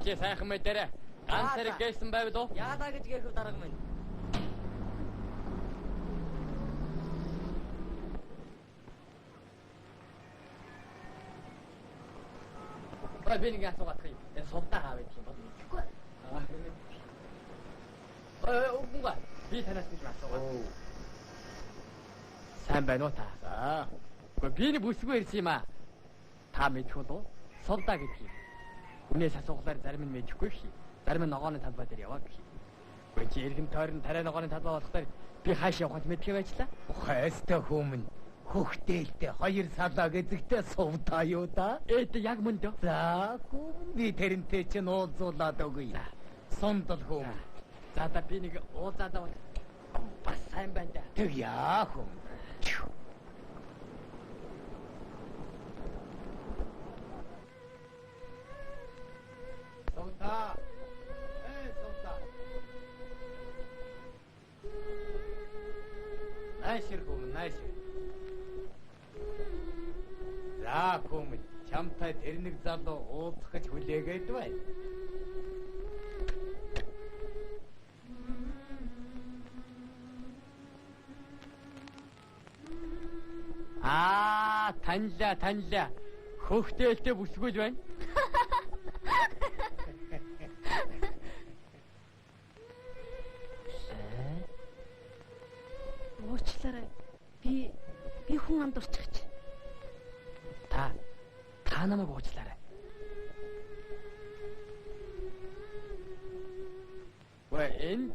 Чи сайхан мэдэрээ. Ганц зэрэг гээсэн байвал уу? Яалаа гэж гэх дарга минь. Би нэг асуугаад юм. Энэ сувтаа хаа байдаг юм бол мэдэхгүй. Үгүй. Би танаас нэг асуугаад. Сайн байна уу та? За. Гэхдээ би нэг бүсгүй ирсэн юм аа. Та мэдэх болов? Сувтаа гэдэг юм. Хүнээс асуухлаар зарим нь мэдэхгүй хий. Зарим нь ногооны талбай дээр яваа гэх юм. Гэхдээ чи эргэн тойрон тариа ногооны талбай болохоор би хааш явахад мэдхий байчлаа. Хайстай хүмүүн. Хөхтээлтэй 2 салаа гэзэгтэй сувтаа юу да? Яг мөн дөө. За хүмүүн би тэрнтэй чинь уулзуулаад өгье. Сундал хүмүүн. За би нэг уулзаад аваад бас сайн байна да. Тэг яа хүн. Сувтаа. Сувтаа. Найшир хүмүүс, найшир. За хүмүүс, чамтай тэр нэг залуу уулзах гэж хүлээгээд байна. Таньлаа. Хөхтээлтэй бүсгүүл байна. Уучлаарай. Би хүн амд урчихч. Та намайг уучлаарай. Энд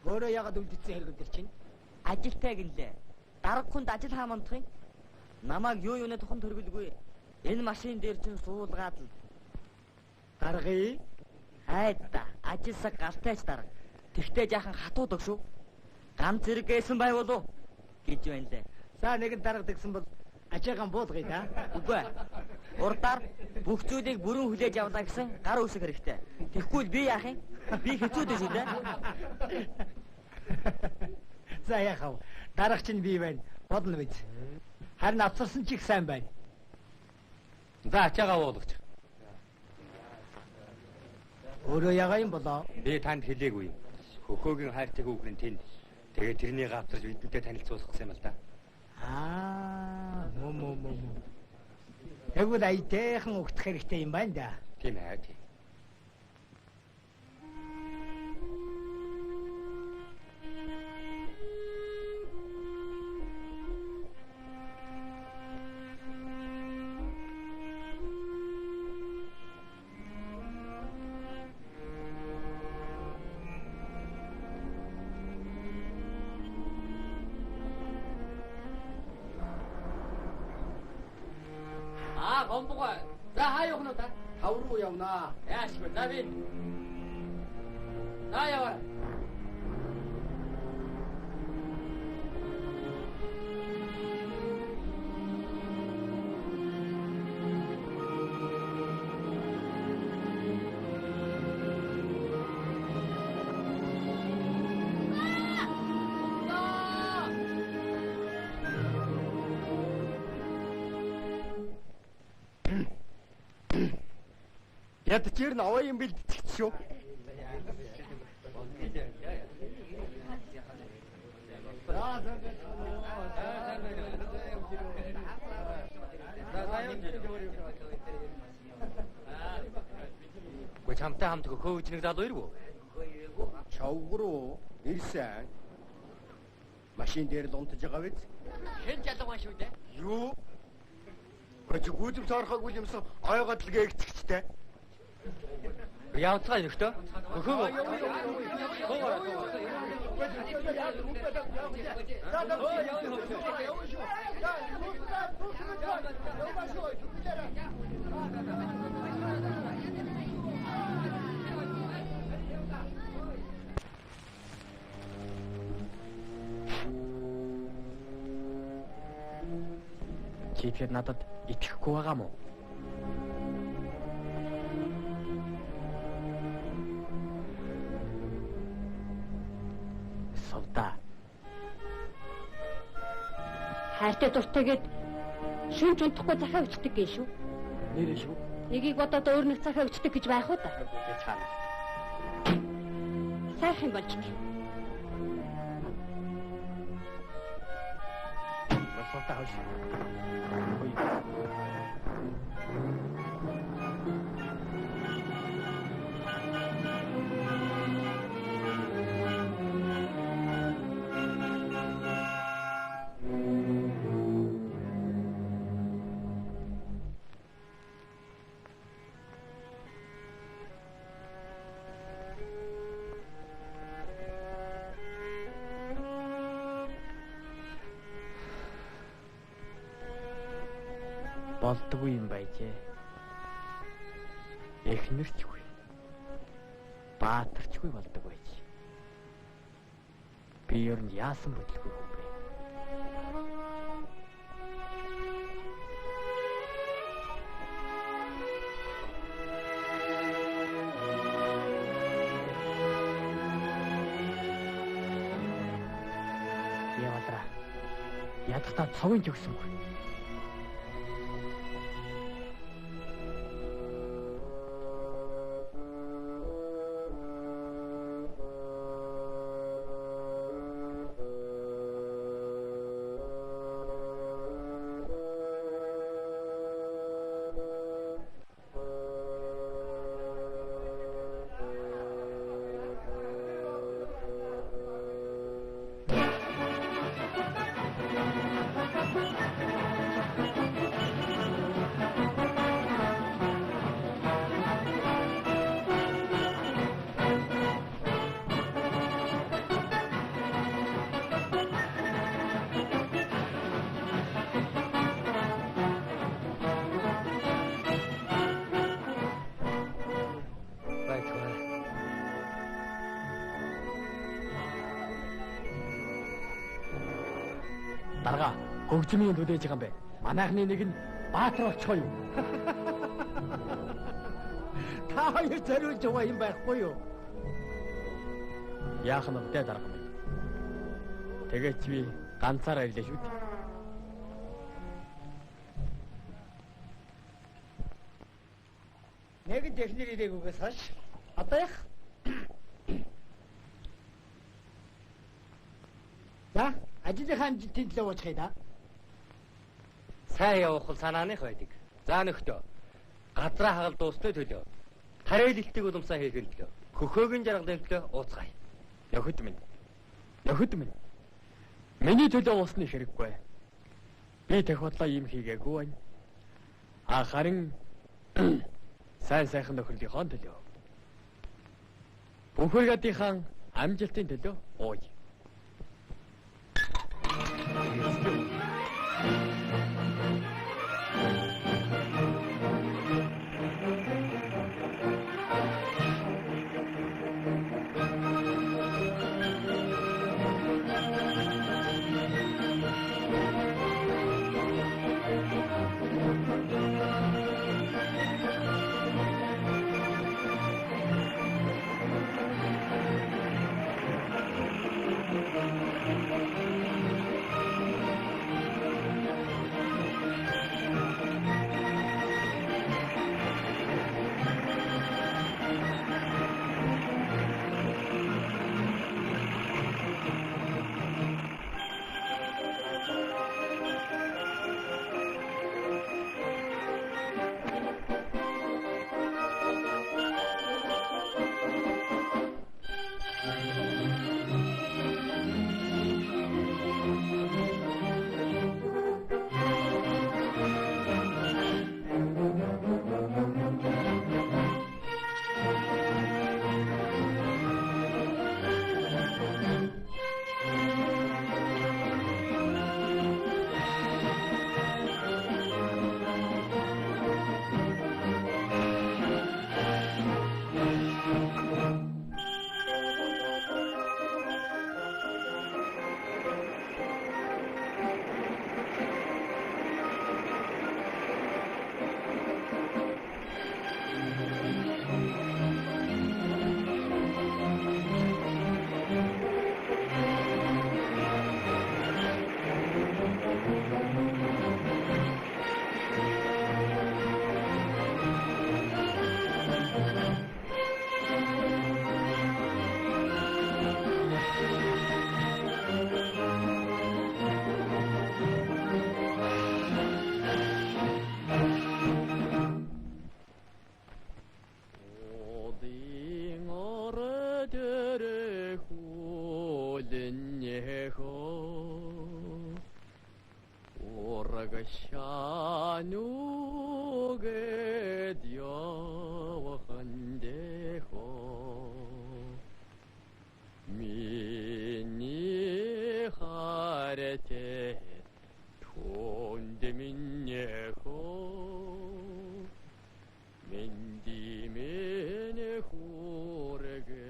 өөрөө ягаад үлдсэн хэрэг төр чинь? Ажилтай гинлээ. Дарга хүнд ажил хаамандах юм. Намайг юуны тухайн төргөлгүй. Энэ машин дээр чинь суулгаад л. Даргыг Хайда, ажилсаг галтайч дарга. Тэгтээ жаахан хатууд өг шүү. Ганц зэрэг гээсэн байвал уу гэж байна лээ. за нэгэн дарга тэгсэн бол ачаагаан буулгая да. Үгүй. Урдаар бүх зүйлийг бүрэн хүлээж авлаа гэсэн гар үсэг хэрэгтэй. Тэгэхгүй л би яах юм? Би хэцүүд шүү дээ. За яхав. Дарга чинь би байна. Бодно биз. Харин авцарсан ч их сайн байна. За ачаагаа уулгач. Өөрөө ягаа юм болоо? Би танд хэлээгүй. Хөхөөгийн хайрцаг үгрэн тэнд. Тэгээ тэрнийг авчирч бидэнтэй танилцуулах гэсэн юм л да. Мөн. Тэгвэл айтайхан өгдөх хэрэгтэй юм байна да. Тийм ээ. Гомбогоо. За хаа явах нь та? Тав руу явнаа. Яашгүй. За би. За яваа. Ядчээр нь аваа юм бэлдчих шүү. Гүй чамтай хамт хөөж нэг залуу ирв үү? Чавгруу ирсэн. Машин дээр л унтаж байгаа биз? Хэн жалгаваа шүү дээ. Юу? Гүж гүдэм цаархаагүй юмсан ойгоод л гээгцэгчтэй. Явцгаа нөхтөө. Хөө. Чи тэр надад итгэхгүй байгаа мó? Совда. Хайртай дуртайгээд шүнж унтахгүй захаа өчтөг гээ шүү. Нэрээ шүү. Нэгийг бодоод өөр нэг захаа өчтөг гэж байх уу та? Чаана. Сайхан болж байна. Совда хоош. Болдгүй юм байжээ. Эхнэрчгүй. Баатарчгүй болдог байж. Би ер нь яасан бодлого юм бэ? Яваадаа. Ядахтаа цовын ч өгсөнгүй. Дарга хөгжмийн төлөөж байгаа юм бэ. Манайхны нэг нь баатар болчихоо юу? Та хоёр зориулж байгаа юм байхгүй юу? Яах нь вэ дарга минь? Тэгээд би ганцаараа ирлээ шүү дээ. Нэгэн техник ирээгүйгээс хаш. Одоо яах? За, ажлынхаа амжилтын төлөө уучих да. Сайн явах бол санааных байдаг. За нөхтөө. Газраа хагалт дуусны төлөө. Тариалалтыг уламсаа хийх төлөө. Хөхөөгийн жаргалын төлөө ууцгаая. Нөхөд минь. Нөхөд минь. Миний төлөө уусны хэрэггүй. Би тех бодлоо юм хийгээгүй байна. Харин сайн сайхан нөхөрлийнхөө төлөө. Бүхэргадийнхаа амжилтын төлөө ууя. Леннего урагшанугэ дьявахандехо миний харете тондэminнехо мендимэнэ хурэгэ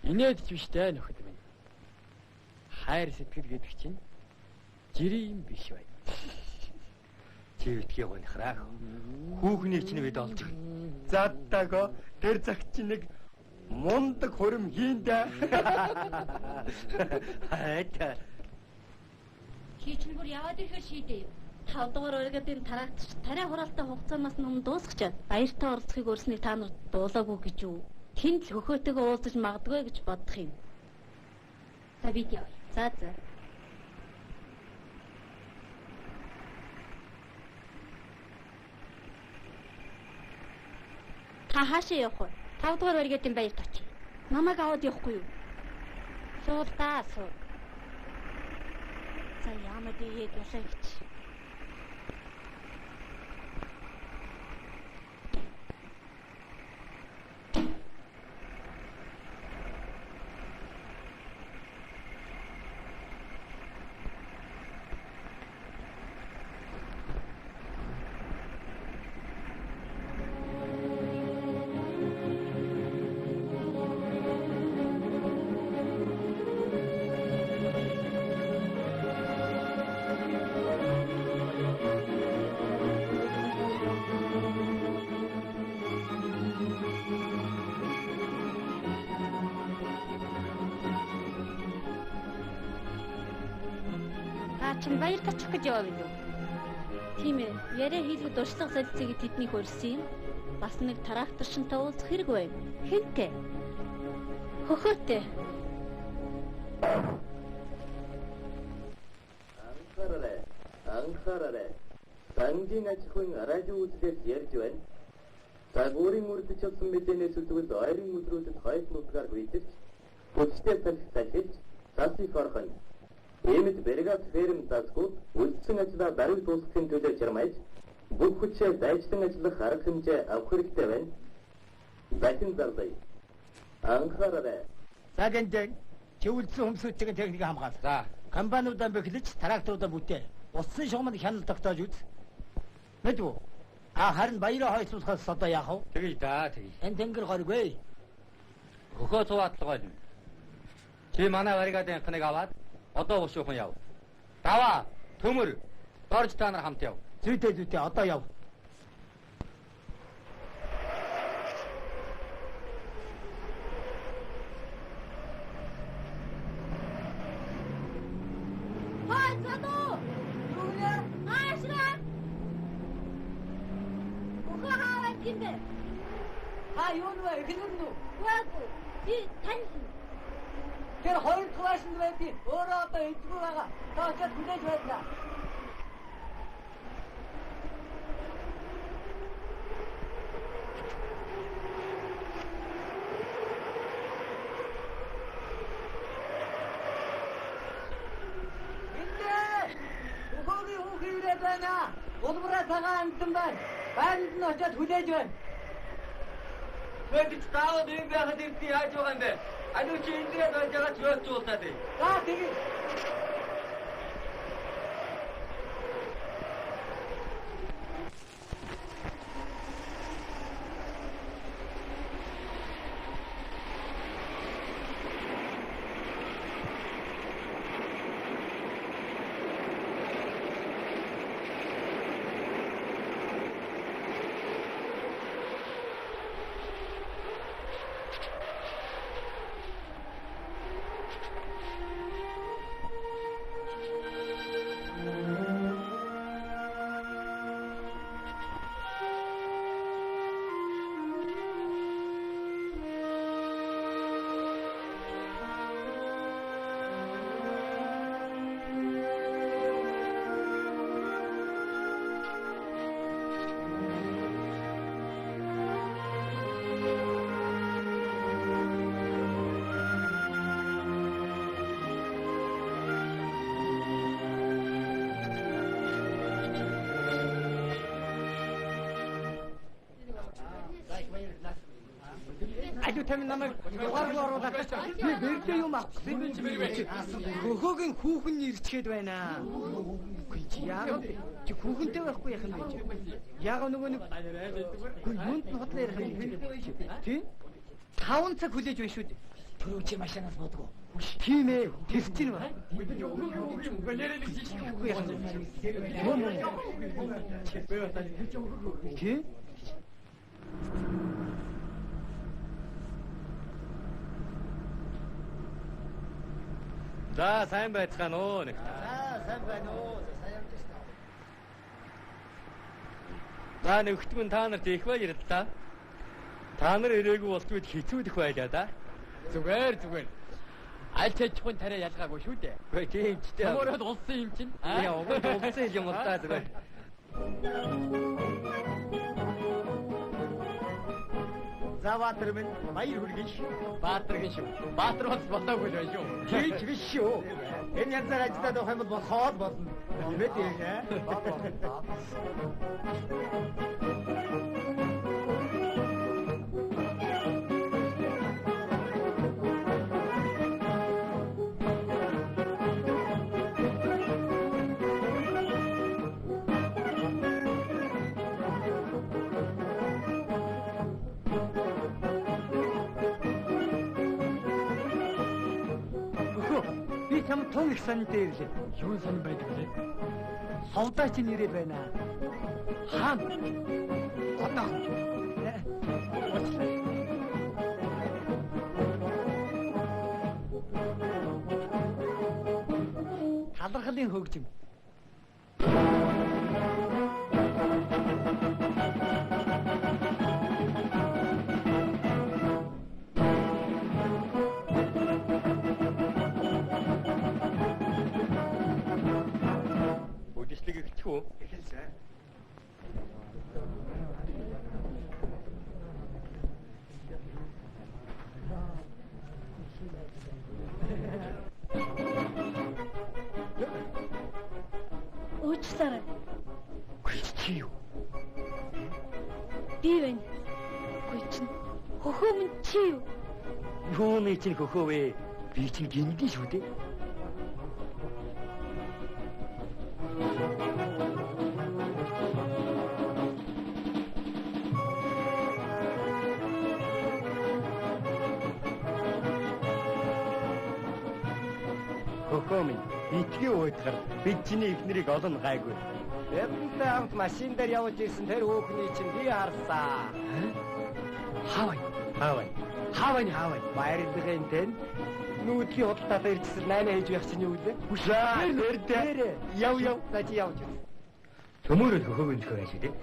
Инээд ч биштэй нөхөд минь. Хайр сэтгэл гэдэг чинь жирийн биш бай. Чи битгий гонхраа. Хүүхнийг чинь бид олж иг. Задтаго тэр цагт чи нэг мундаг хурим хийндэ. Хайта. Чи чинь бүр яваад ирэхээр шийдээ. 5 дугаар оригадын тараагч тариа хураалтаа хугацаанаас өмнө дуусгачаад баяртаа оролцохыг өрснийг та нарт дуулаагүй гэж юу? Тэнд л хөхөөтэйгээ уулзаж магадгүй гэж бодох юм. За бид явъя. За. Та хаашаа явах вэ? 5 дугаар оригадын баярт очие. Намайг аваад явахгүй юу? Суул та суу. За яамад ийгээд ясаа гэж. Чин баяр тачих гэж яваа билүү? Тийм ээ. Яриа хийлгэж дуршлаг солилцыг тэдний хөрсөн юм. Бас нэг тракторчтай уулзах хэрэг байв. Хинтээ? Хөхөөтэй. Анхаараарай. Сангийн аж ахуйн радио үзлээс ярьж байна. Загварын үрдэж авсан мэдээнээс үлдвэл ойрын өдрүүдэд хойд нутгаар гүйдэж, хүчтэй салхи салхиж, цасыг орхон. Эмэд Бригад ферм засгууд үлдсэн ажлаа баруун дуусгахын төлөө жирмайж, бүх хүчээ дайчлан ажиллах арга хэмжээ авах хэрэгтэй байна. Дахин зарлая. Анхаараарай. За гэнэ чи үлдсэн хүмсүүдийн техник хамгаал. За. Комбайнуудаа бэхлэж тракторуудаа бүтээ. Усан шугамд хяналт тогтоож үз. Мэдвүү? Харин баяраа хойшлуулахаас одоо яах вэ? Тэгье да, тэгье. Энэ тэнгэр хоргүй. Хөхөө цуваатлага байна. Чи манай баригадын анхныг аваад одоо уушуухан яв. Даваа, төмөр, дорж та нар хамт яв. Зүйтэй одоо яв. Хай задуу. Юуя? Аашраа. Ухаа хаваад гинбэ. юу нэ хэлэн нү? Үгүй. Би тань. Тэр хоёр класснд байдгийг өөрөө одоо эдгээр байгаа. Таачаад хүлээж байна. байна. Улбараа цагаан амтан байна. Байранд нь очиад хүлээж байна. Мэдээж таавал ийм байхад ирсэн яаж байгаа юм бэ? Алуу чи эндээ байж байгаа ч яаж уулзаад ээ. За тэгье. илүү тамин намайг дугааргүй оруулаад би бэрдээ юм авчихсан. Хөхөгийн хүүхэн ирчгээд байна. Үгүй чи яагаад чи хүүхэнтэй байхгүй яах юм бэ чи? Яагаад нөгөө нэг юунд нотлоо ярих юм бэ? Тий? 5 цаг хүлээж байна шүү дээ. Түрүү чи машинаас бодгоо. Тийм ээ, тэсч юм ба. Тий? За сайн байцгаана уу нэг. сайн байна уу. Сайн явж байна. За нэгтгэн та нарт их баяр та. Та нар ирээгүй болтгоо хэцүүдэх байлаа да. Зүгээр. Аль чичхүн тарай ялгаагүй шүү дээ. Үгүй тийм ч дээ. Өөрөд улсын юм чинь. Яа, улсын юм уу та зүгээр. За Баатар минь баяр хүргэн шүү. Баатаргийн шүү. Баатар бас болоогүй байх шүү. Тийч биш шүү. Энэ янзаар ажиллаад авах юм бол болоход болно. Тийм ээ тийм ээ. Чам тун их сантай ирлээ. Юу сонь байдаг вэ? Совдаа чи нэрэд байна. Хаан. Одоо. Талархлын хөгжим. Эхэлчихв. Эхэлсэн. Уучлаарай. Чи юу? Би байна. Үгүй чинь хөхөө минь чи юу? Юу мэ чинь хөхөө вэ? Би чинь гинди шүү дээ. Хөхөөмин итгий уйдгар бид чиний эхнэрийг олон гайгүй. Эвнтэй хамт машин дээр явж ирсэн тэр хүүхний чинь би харсаа. Хаавай. Баярлалын тэн нүүдлийн худалдаа ирчихсэн 8 хийж явах чинь юу вэ? Хүшээ. Нэрдээ. Яв. За чи явж. Төмөрөд хөхөөгийн төхөө шүү дээ.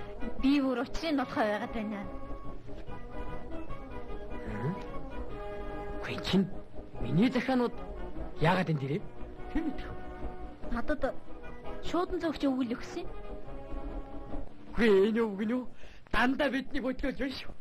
Би бүр учрын нотхой байгаад байна. Үгүй чинь миний захианууд яагаад энэ дэрээ? Тийм үү? Надад шуудан цогч өгөл өгсөн. Үгүй энэ үг нь юу? Дандаа бидний хөтлөж байна шүү.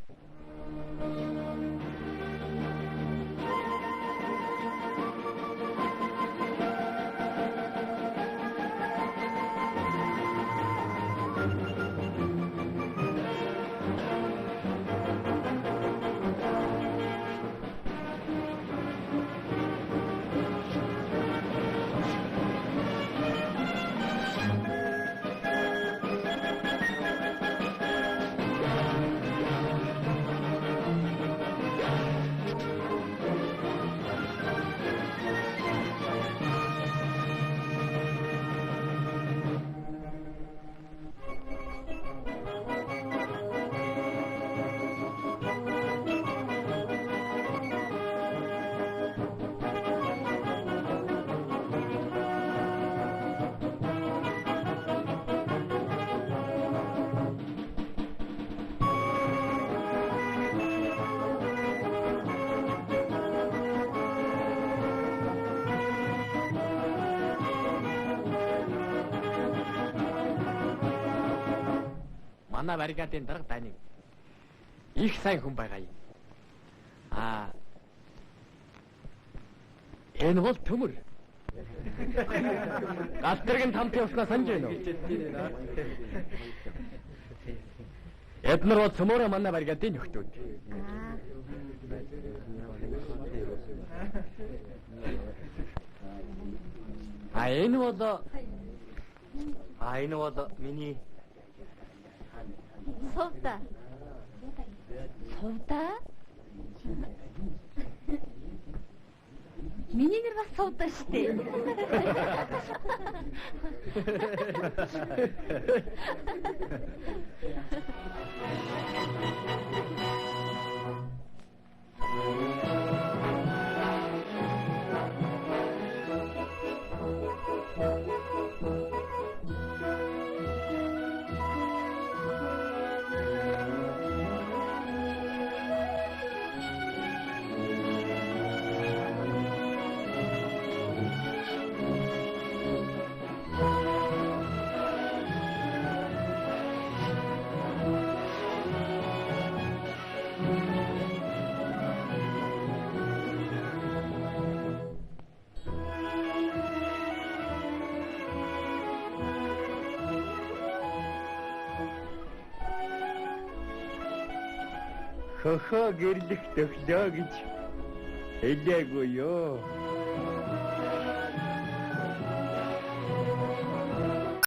Манай баррикадын дарга дайныг их сайн хүн байгаа юм. Энэ бол төмөр. Галтрын тамт явснаа санаж байна уу? Эднэр бол цөмөрө манай баррикадын нөхдүүд. Энэ бол Энэ бол миний Сувда. Сувда? Миний нэр бас Сувда шүү дээ. Хөхөө гэрлэх төглөө гэж хэлээгүй юу?